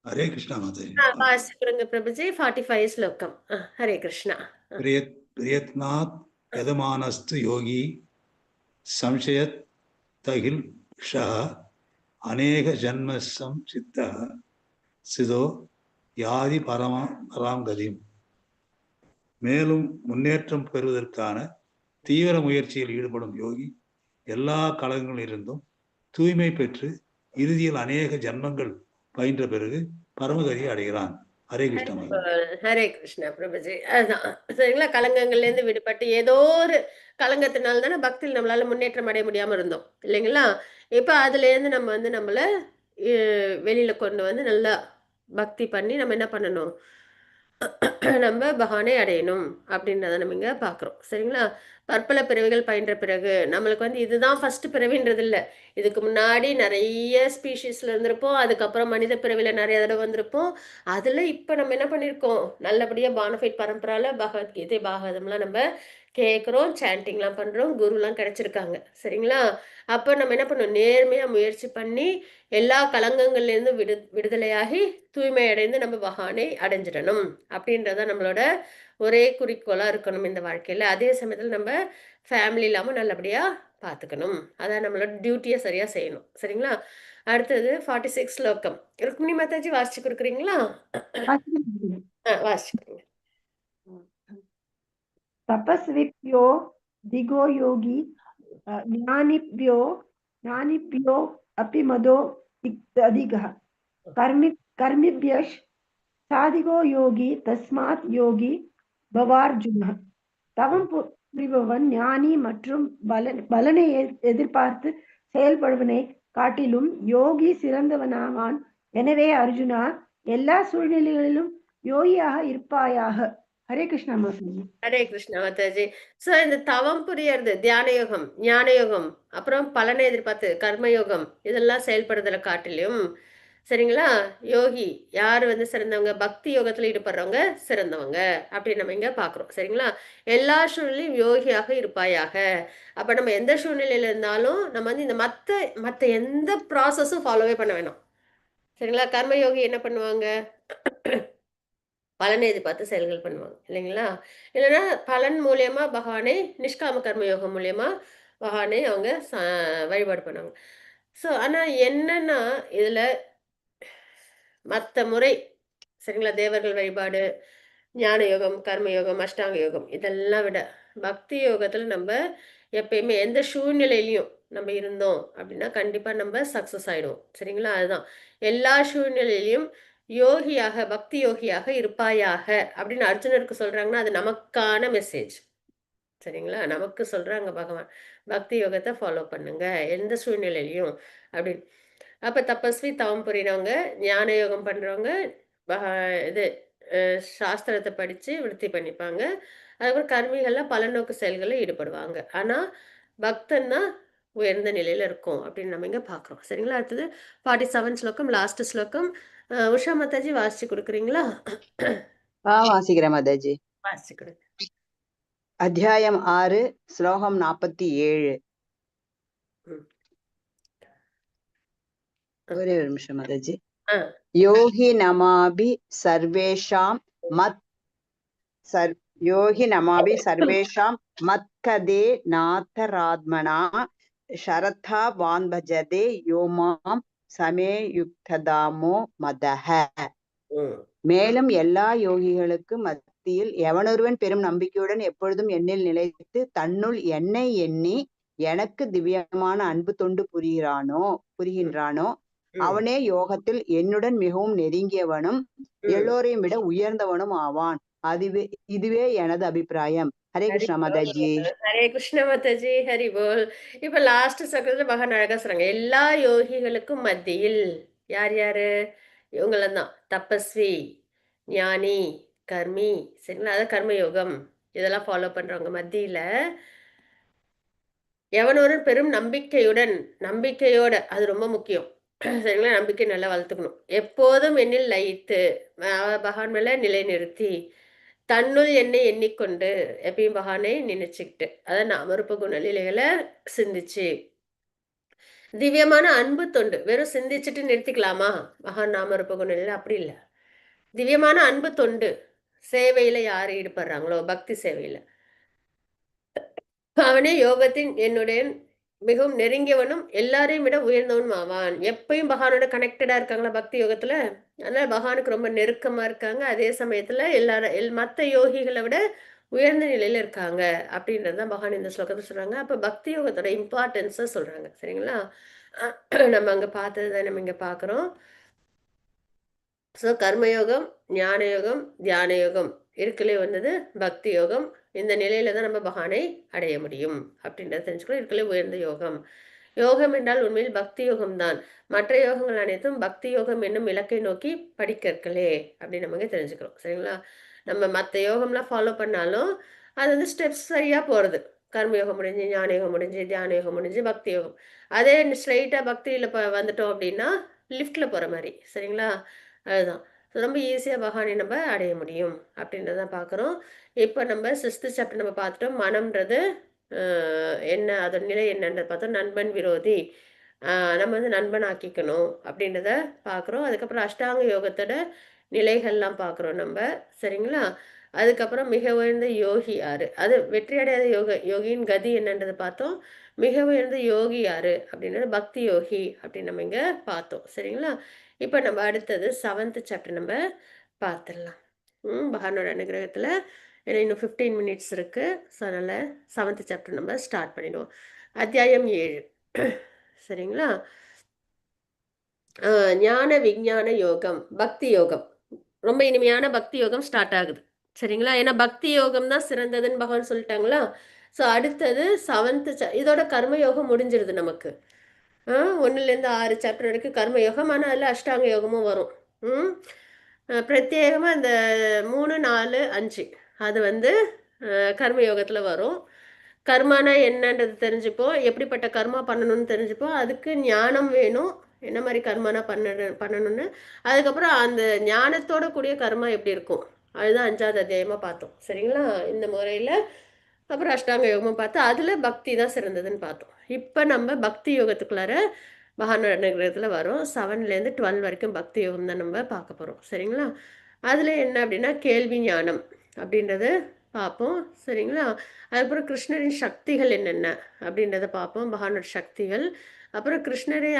ஹரே கிருஷ்ணா மாதாஜி. வாசிச்சு கொடுங்க பிரபுஜி. 45 ஸ்லோகம். ஹரே கிருஷ்ணா. பிரயத்னாத் யதமானஸ்து யோகி சம்சயத் தகில் ஷா அநேக ஜன்மசம் சித்த சிதோ யாதி பராம் கதிம். மேலும் முன்னேற்றம் பெறுவதற்கான தீவிர முயற்சியில் ஈடுபடும் யோகி எல்லா கலகங்களிலிருந்தும் தூய்மை பெற்று இறுதியில் அநேக ஜன்மங்கள் பயின்ற பிறகு பரமகதியை அடைகிறான். ஹரே கிருஷ்ண மாதாஜி. ஹரே கிருஷ்ணா பிரபுஜி. அதுதான் சரிங்களா. கலங்கங்கள்ல இருந்து விடுபட்டு ஏதோ ஒரு கலங்கத்தினால தானே பக்தியில் நம்மளால முன்னேற்றம் அடைய முடியாம இருந்தோம் இல்லைங்களா. இப்ப அதுல இருந்து நம்ம வந்து நம்மள வெளியில கொண்டு வந்து நல்லா பக்தி பண்ணி நம்ம என்ன பண்ணணும், நம்ம பகவானை அடையணும் அப்படின்றத நம்ம இங்க பாக்குறோம் சரிங்களா. பற்பல பிறவிகள் பயின்ற பிறகு நம்மளுக்கு வந்து இதுதான் ஃபர்ஸ்ட் பிறவின்றது இல்ல. இதுக்கு முன்னாடி நிறைய ஸ்பீஷீஸ்ல இருந்திருப்போம். அதுக்கப்புறம் மனித பிறவில நிறைய தடவை வந்திருப்போம். அதுல இப்ப நம்ம என்ன பண்ணிருக்கோம், நல்லபடியா பானஃபைட் பரம்பரால பகவத்கீதை பாகவதம்லாம் நம்ம கேட்குறோம், சாண்டிங்லாம் பண்றோம், குருலாம் கிடைச்சிருக்காங்க சரிங்களா. அப்ப நம்ம என்ன பண்ணணும், நேர்மையா முயற்சி பண்ணி எல்லா கலங்கங்கள்ல இருந்து விடுதலையாகி தூய்மை அடைந்து நம்ம பகவானை அடைஞ்சிடணும் அப்படின்றத நம்மளோட ஒரே குறிக்கோளா இருக்கணும் இந்த வாழ்க்கையில. அதே சமயத்துல நம்ம ஃபேமிலி இல்லாம நல்லபடியா பார்த்துக்கணும். அதான் நம்மளோட டியூட்டியை சரியா செய்யணும் சரிங்களா. அடுத்தது 46 ஸ்லோகம் ருக்மிணி மாதாஜி வாசிச்சு கொடுக்குறீங்களா? வாசிச்சு கொடுங்க. तपस्विभ्यो दिगो योगी ज्ञानिभ्यो अपि मदो अधिकः कर्मिभ्यः साधिको योगी तस्मात् योगी भवार्जुनः. தவம் புரிபவன் ஞானி மற்றும் பலனை எதிர்பார்த்து செயல்படுவனை காட்டிலும் யோகி சிறந்தவனாவான். எனவே அர்ஜுனா, எல்லா சூழ்நிலைகளிலும் யோகியாக இருப்பாயாக. ஹரே கிருஷ்ணா மாதாஜி. ஹரே கிருஷ்ணா மாதாஜி. சோ இந்த தவம் புரியறது தியான யோகம், ஞான யோகம், அப்புறம் பலனை எதிர்பார்த்து கர்மயோகம், இதெல்லாம் செயல்படுறதுல காட்டிலும் சரிங்களா, யோகி யார் வந்து சிறந்தவங்க, பக்தி யோகத்துல ஈடுபடுறவங்க சிறந்தவங்க அப்படின்னு நம்ம இங்க பாக்குறோம் சரிங்களா. எல்லா சூழ்நிலையும் யோகியாக இருப்பாயாக. அப்ப நம்ம எந்த சூழ்நிலையில இருந்தாலும் நம்ம வந்து இந்த மத்த எந்த ப்ராசஸும் ஃபாலோவே பண்ண வேணாம் சரிங்களா. கர்மயோகி என்ன பண்ணுவாங்க, பலனை எதிர்பார்த்து செயல்கள் பண்ணுவாங்க இல்லைங்களா. இல்லைன்னா பலன் மூலியமா பகவானை நிஷ்காம கர்மயோகம் மூலியமா பகவானை அவங்க வழிபாடு பண்ணுவாங்க. ஸோ ஆனா என்னன்னா இதுல மற்ற முறை சரிங்களா, தேவர்கள் வழிபாடு, ஞான யோகம், கர்மயோகம், அஷ்டாங்க யோகம் இதெல்லாம் விட பக்தி யோகத்துல நம்ம எப்பயுமே எந்த சூழ்நிலையிலையும் நம்ம இருந்தோம் அப்படின்னா கண்டிப்பா நம்ம சக்சஸ் ஆயிடுவோம் சரிங்களா. அதுதான் எல்லா சூழ்நிலையிலையும் யோகியாக பக்தி யோகியாக இருப்பாயாக அப்படின்னு அர்ஜுனருக்கு சொல்றாங்கன்னா அது நமக்கான மெசேஜ் சரிங்களா. நமக்கு சொல்றாங்க பகவான் பக்தி யோகத்தை ஃபாலோ பண்ணுங்க எந்த சூழ்நிலையிலையும் அப்படின்னு. அப்ப தபஸ்வி தவம் புரிறவங்க, ஞான யோகம் பண்றவங்க, இது சாஸ்திரத்தை படிச்சு விருத்தி பண்ணிப்பாங்க. அதுக்கப்புறம் கர்மிகள்ல பலநோக்கு செயல்களில் ஈடுபடுவாங்க. ஆனா பக்தன் தான் உயர்ந்த நிலையில இருக்கும் அப்படின்னு நம்ம இங்க பாக்குறோம் சரிங்களா. அடுத்தது 47 ஸ்லோகம் லாஸ்ட் ஸ்லோகம். உஷா மாதாஜி வாசிச்சு கொடுக்குறீங்களா? வாசிக்கிறேன் மாதாஜி. வாசிச்சு கொடுங்க. அத்தியாயம் 6 ஸ்லோகம் 47. ஒரே ஒரு நிமிஷம் மாதாஜி. யோகி நமாபி சர்வேஷாம் மத்கதே நாதராத்மனா ஷரதா வான்பஜதே யோமாம் சமேயுக்ததாமோ மதஹ. மேலும் எல்லா யோகிகளுக்கு மத்தியில் எவனொருவன் பெரும் நம்பிக்கையுடன் எப்பொழுதும் என்னில் நிலைத்து தன்னுள் என்னை எண்ணி எனக்கு திவ்யமான அன்பு தொண்டு புரிகின்றானோ அவனே யோகத்தில் என்னுடன் மிகவும் நெருங்கியவனும் எல்லோரையும் விட உயர்ந்தவனும் ஆவான். இதுவே எனது அபிப்பிராயம். ஹரே கிருஷ்ண மாதாஜி. ஹரே கிருஷ்ண மாதாஜி. ஹரி போல். இப்ப லாஸ்ட் சக்கரத்துல மகன் அழகா சொல்றாங்க, எல்லா யோகிகளுக்கும் மத்தியில் யார் யாரு, இவங்களதான் தபஸ்வி, ஞானி, கர்மி சரிங்களா, அதாவது கர்மயோகம் இதெல்லாம் ஃபாலோ பண்றவங்க மத்தியில எவனொரு பெரும் நம்பிக்கையோட அது ரொம்ப முக்கியம் சரிங்களா. நம்பிக்கை நல்லா வளர்த்துக்கணும். எப்போதும் என்னில் லயித்து பகவான் மேல நிலை நிறுத்தி தன்னுள் என்னை எண்ணிக்கொண்டு எப்பயும் பகவானை நினைச்சுக்கிட்டு அதான் நாமரூப குணநிலைகளை சிந்திச்சு திவ்யமான அன்பு தொண்டு. வெறும் சிந்திச்சுட்டு நிறுத்திக்கலாமா மகான் நாமரூப குணநிலை? அப்படி இல்லை. திவ்யமான அன்பு தொண்டு சேவையில யார் ஈடுபடுறாங்களோ பக்தி சேவையில அவனே யோகத்தின் என்னுடைய மிகவும் நெருங்கியவனும் எல்லாரையும் விட உயர்ந்தவனும் ஆவான். எப்பயும் பகவானோட கனெக்டடா இருக்காங்களா பக்தி யோகத்துல, அதனால பகவானுக்கு ரொம்ப நெருக்கமா இருக்காங்க. அதே சமயத்துல மற்ற யோகிகளை விட உயர்ந்த நிலையில இருக்காங்க அப்படின்றதுதான் பகவான் இந்த ஸ்லோகத்தை சொல்றாங்க. அப்ப பக்தி யோகத்தோட இம்பார்ட்டன்ஸ சொல்றாங்க சரிங்களா. நம்ம அங்க பார்த்ததுதான் நம்ம இங்க பாக்குறோம். ஸோ கர்மயோகம், ஞான யோகம், தியான யோகம் இருக்கலே வந்தது பக்தி யோகம். இந்த நிலையில தான் நம்ம பகவானை அடைய முடியும் அப்படின்றத தெரிஞ்சுக்கணும். இருக்கலே உயர்ந்த யோகம். யோகம் என்றால் உண்மையில் பக்தி யோகம் தான். மற்ற யோகங்கள் அனைத்தும் பக்தி யோகம் என்னும் இலக்கை நோக்கி படிக்கற்களே அப்படின்னு நமக்கு தெரிஞ்சுக்கிறோம். சரிங்களா? நம்ம மற்ற யோகம்லாம் ஃபாலோ பண்ணாலும் அது வந்து ஸ்டெப்ஸ் சரியா போறது. கர்மயோகம் முடிஞ்சு, ஞான யோகம் முடிஞ்சு, தியான யோகம் முடிஞ்சு, பக்தி யோகம். அதே ஸ்ட்ரைட்டா பக்தியில வந்துட்டோம் அப்படின்னா லிஃப்ட்ல போற மாதிரி. சரிங்களா? அதுதான். ரொம்ப ஈஸியா பகவானை நம்ம அடைய முடியும் அப்படின்றத பார்க்குறோம். இப்போ நம்ம 6th சாப்டர் நம்ம பார்த்துட்டோம். மனம்ன்றது என்ன, அதோட நிலை என்னன்றத பார்த்தோம். நண்பன் விரோதி, நம்ம வந்து நண்பன் ஆக்கிக்கணும் அப்படின்றத பார்க்குறோம். அதுக்கப்புறம் அஷ்டாங்க யோகத்தோட நிலைகள்லாம் பார்க்குறோம் நம்ம. சரிங்களா? அதுக்கப்புறம் மிக உயர்ந்த யோகி யாரு, அது வெற்றி அடையாத யோகியின் கதி என்னன்றதை பார்த்தோம். மிக உயர்ந்த யோகி யாரு அப்படின்றது பக்தி யோகி அப்படின்னு நம்ம இங்க பார்த்தோம். சரிங்களா? இப்போ நம்ம அடுத்தது 7th சாப்டர் நம்ம பார்த்துடலாம். பகவானோட அனுகிரகத்துல ஏன்னா இன்னும் 15 மினிட்ஸ் இருக்கு. ஸோ அதனால 7th சாப்டர் நம்ம ஸ்டார்ட் பண்ணிடுவோம். அத்தியாயம் 7. சரிங்களா? ஞான விஞ்ஞான யோகம், பக்தி யோகம். ரொம்ப இனிமையான பக்தி யோகம் ஸ்டார்ட் ஆகுது. சரிங்களா? ஏன்னா பக்தி யோகம் தான் சிறந்ததுன்னு பகவான் சொல்லிட்டாங்களா? ஸோ அடுத்தது 7th இதோட கர்ம யோகம் முடிஞ்சிருது நமக்கு. 1லேருந்து 6 சாப்டர் வரைக்கும் கர்ம யோகம். ஆனால் அதில் அஷ்டாங்க யோகமும் வரும். பிரத்யேகமாக இந்த 3, 4, 5 அது வந்து கர்ம யோகத்தில் வரும். கர்மானா என்னன்றது தெரிஞ்சுப்போம். எப்படிப்பட்ட கர்மா பண்ணணும்னு தெரிஞ்சுப்போம். அதுக்கு ஞானம் வேணும், என்ன மாதிரி கர்மானா பண்ணணும்னு. அதுக்கப்புறம் அந்த ஞானத்தோட கூடிய கர்மா எப்படி இருக்கும், அதுதான் 5வது அத்தியாயமாக பார்த்தோம். சரிங்களா? இந்த முறையில் அப்புறம் அஷ்டாங்க யோகமும் பார்த்து அதில் பக்தி தான் சிறந்ததுன்னு பார்த்தோம். இப்போ நம்ம பக்தி யோகத்துக்குள்ளார பகவானோட அனுகிரகத்தில் வரோம். 7லேருந்து 12 வரைக்கும் பக்தி யோகம் தான் நம்ம பார்க்க போகிறோம். சரிங்களா? அதில் என்ன அப்படின்னா கேள்வி ஞானம் அப்படின்றத பார்ப்போம். சரிங்களா? அதுக்கப்புறம் கிருஷ்ணரின் சக்திகள் என்னென்ன அப்படின்றத பார்ப்போம். பகவானோட சக்திகள். அப்புறம் கிருஷ்ணரை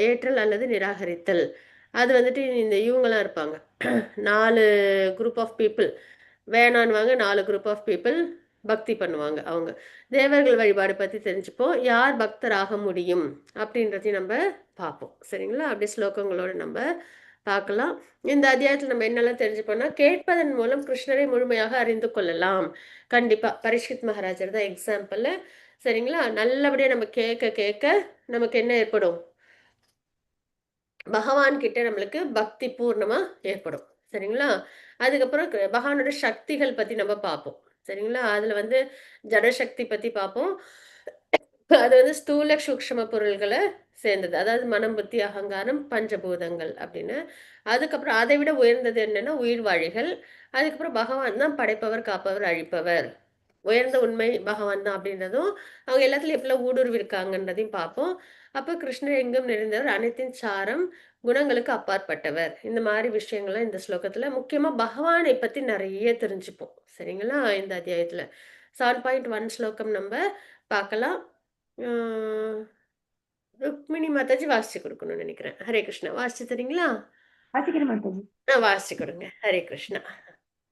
ஏற்றல் அல்லது நிராகரித்தல். அது வந்துட்டு இந்த இவங்களாம் இருப்பாங்க, 4 குரூப் ஆஃப் பீப்புள் வேணான்னுவாங்க, 4 குரூப் ஆஃப் பீப்புள் பக்தி பண்ணுவாங்க. அவங்க தேவர்கள் வழிபாடு பற்றி தெரிஞ்சுப்போம். யார் பக்தராக முடியும் அப்படின்றதையும் நம்ம பார்ப்போம். சரிங்களா? அப்படியே ஸ்லோகங்களோடு நம்ம பார்க்கலாம். இந்த அத்தியாயத்தில் நம்ம என்னெல்லாம் தெரிஞ்சுப்போம்னா, கேட்பதன் மூலம் கிருஷ்ணரை முழுமையாக அறிந்து கொள்ளலாம். கண்டிப்பாக பரீட்சித் மகாராஜர் தான் எக்ஸாம்பிள். சரிங்களா? நல்லபடியாக நம்ம கேட்க கேட்க நமக்கு என்ன ஏற்படும், பகவான் கிட்ட நம்மளுக்கு பக்தி பூர்ணமாக ஏற்படும். சரிங்களா? அதுக்கப்புறம் பகவானோட சக்திகள் பற்றி நம்ம பார்ப்போம். சரிங்களா? அதில் வந்து ஜடசக்தி பற்றி பார்ப்போம். அது வந்து ஸ்தூல சூக்ஷ்ம பொருள்களை சேர்ந்தது. அதாவது மனம், புத்தி, அகங்காரம், பஞ்சபூதங்கள் அப்படின்னு. அதுக்கப்புறம் அதை விட உயர்ந்தது என்னன்னா உயிர்வாழிகள். அதுக்கப்புறம் பகவான் தான் படைப்பவர், காப்பவர், அழிப்பவர். உயர்ந்த உண்மை பகவான் தான் அப்படின்றதும், அவங்க எல்லாத்துலையும் எப்படிலாம் ஊடுருவி இருக்காங்கன்றதையும் பார்ப்போம். அப்போ கிருஷ்ணர் எங்கும் நிறைந்தவர், அனைத்தின் சாரம், குணங்களுக்கு அப்பாற்பட்டவர். இந்த மாதிரி விஷயங்கள்லாம் இந்த ஸ்லோகத்தில் முக்கியமாக பகவானை பற்றி நிறைய தெரிஞ்சுப்போம். சரிங்களா? இந்த அத்தியாயத்தில் 7.1 ஸ்லோகம் நம்ம பார்க்கலாம். ருக்மிணி மாதாஜி வாசிச்சு கொடுக்கணும்னு நினைக்கிறேன். ஹரே கிருஷ்ணா. வாசிச்சு தரீங்களா? வாசிக்கிறேன் மாதாஜி. வாசிச்சு கொடுங்க. ஹரே கிருஷ்ணா.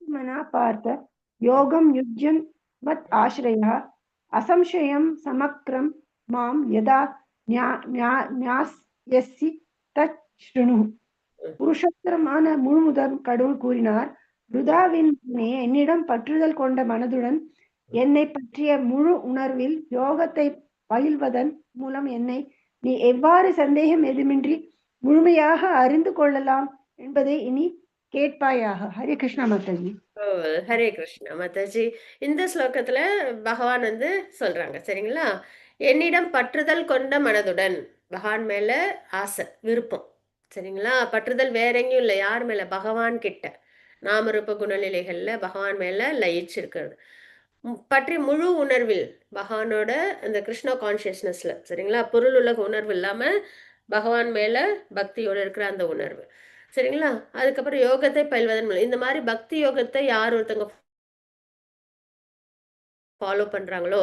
மனா பார்த்த யோகம் யுஜ்யன் மத் ஆශ්‍රயः அசம்சயம் சமக்ரம் மாம் யதா ஞாஸ்யசி தத் ஸ்ருணு. புருஷோத்தரமான முழுமுதல் கடவுள் கூறினார், ருதாவின் என்னிடம் பற்றுதல் கொண்ட மனதுடன் என்னை பற்றிய முழு உணர்வில் யோகத்தை பயில்வதன் மூலம் என்னை நீ எவ்வாறு சந்தேகம் எதுமின்றி முழுமையாக அறிந்து கொள்ளலாம் என்பதை இனி கேட்பாயாக. ஹரே கிருஷ்ணா மாதாஜி. ஹரே கிருஷ்ணா மாதாஜி. இந்த ஸ்லோகத்துல பகவான் வந்து சொல்றாங்க. சரிங்களா? என்னிடம் பற்றுதல் கொண்ட மனதுடன், பகவான் மேல ஆசை, விருப்பம். சரிங்களா? பற்றுதல் வேற எங்கேயும் இல்லை, யார் மேல, பகவான் கிட்ட. நாமரூப குணநிலைகள்ல பகவான் மேல லயிச்சிருக்கிறது. பற்றி முழு உணர்வில் பகவானோட அந்த கிருஷ்ணா கான்சியஸ்னஸ்ல, சரிங்களா, பொருள் உலக உணர்வு இல்லாம பகவான் மேல பக்தியோட இருக்கிற அந்த உணர்வு. சரிங்களா? அதுக்கப்புறம் யோகத்தை பயில்வதன் மூலம், இந்த மாதிரி பக்தி யோகத்தை யார் ஒருத்தங்க ஃபாலோ பண்றாங்களோ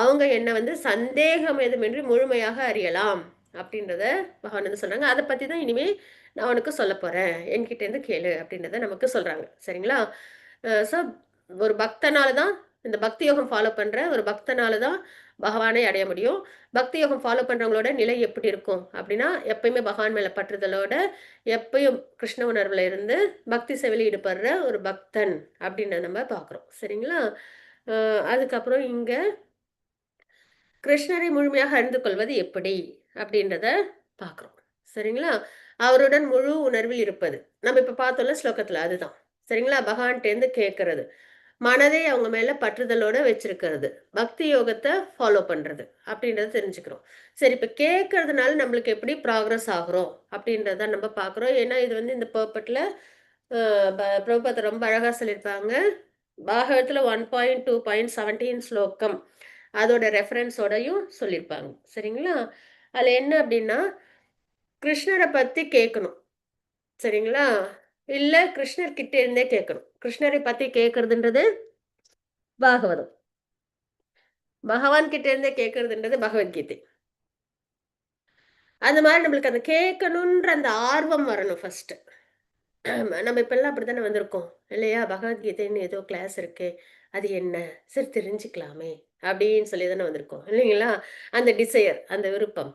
அவங்க என்ன வந்து சந்தேகம் எதுமின்றி முழுமையாக அறியலாம் அப்படின்றத பகவான் வந்து சொல்றாங்க. அதை பத்தி தான் இனிமே நான் உனக்கு சொல்ல போறேன், என்கிட்ட இருந்து கேளு அப்படின்றத நமக்கு சொல்றாங்க. சரிங்களா? ஸோ ஒரு பக்தனால தான் இந்த பக்தி யோகம் ஃபாலோ பண்ற ஒரு பக்தனால தான் பகவானை அடைய முடியும். பக்தி யோகம் ஃபாலோ பண்றவங்களோட நிலை எப்படி இருக்கும் அப்படின்னா, எப்பயுமே பகவான் மேல பற்றுதலோட, எப்பயும் கிருஷ்ண உணர்வுல இருந்து பக்தி சேவையில ஈடுபடுற ஒரு பக்தன் அப்படின்னு நம்ம பார்க்கிறோம். சரிங்களா? அதுக்கப்புறம் இங்க கிருஷ்ணரை முழுமையாக அறிந்து கொள்வது எப்படி அப்படின்றத பார்க்கிறோம். சரிங்களா? அவருடன் முழு உணர்வில் இருப்பது. நம்ம இப்ப பார்த்தோம்ல ஸ்லோகத்துல அதுதான். சரிங்களா? பகவான்கிட்டேருந்து கேட்கறது. மனதை அவங்க மேல பற்றுதலோட வச்சிருக்கிறது. பக்தி யோகத்தை ஃபாலோ பண்றது அப்படின்றத தெரிஞ்சுக்கிறோம். சரி, இப்ப கேட்கறதுனால நம்மளுக்கு எப்படி ப்ராக்ரஸ் ஆகுறோம் அப்படின்றத நம்ம பார்க்குறோம். ஏன்னா இது வந்து இந்த பர்பட்ல பிரபுபாதர் ரொம்ப அழகா சொல்லியிருப்பாங்க. பாகவத்துல 1.2.17 ஸ்லோகம் அதோட ரெஃபரன்ஸோடையும் சொல்லியிருப்பாங்க. சரிங்களா? அதுல என்ன அப்படின்னா, கிருஷ்ணரை பத்தி கேட்கணும். சரிங்களா? இல்ல கிருஷ்ணர் கிட்ட இருந்தே கேட்கணும். கிருஷ்ணரை பத்தி கேட்கறதுன்றது பாகவதம். பகவான் கிட்ட இருந்தே கேட்கறதுன்றது பகவத்கீதை. அந்த மாதிரி நம்மளுக்கு அந்த கேட்கணுன்ற அந்த ஆர்வம் வரணும் ஃபர்ஸ்ட். நம்ம இப்பெல்லாம் அப்படித்தானே வந்திருக்கோம் இல்லையா? பகவத்கீதைன்னு ஏதோ கிளாஸ் இருக்கு, அது என்ன, சரி தெரிஞ்சுக்கலாமே அப்படின்னு சொல்லி தானே வந்திருக்கோம் இல்லைங்களா? அந்த டிசையர், அந்த விருப்பம்,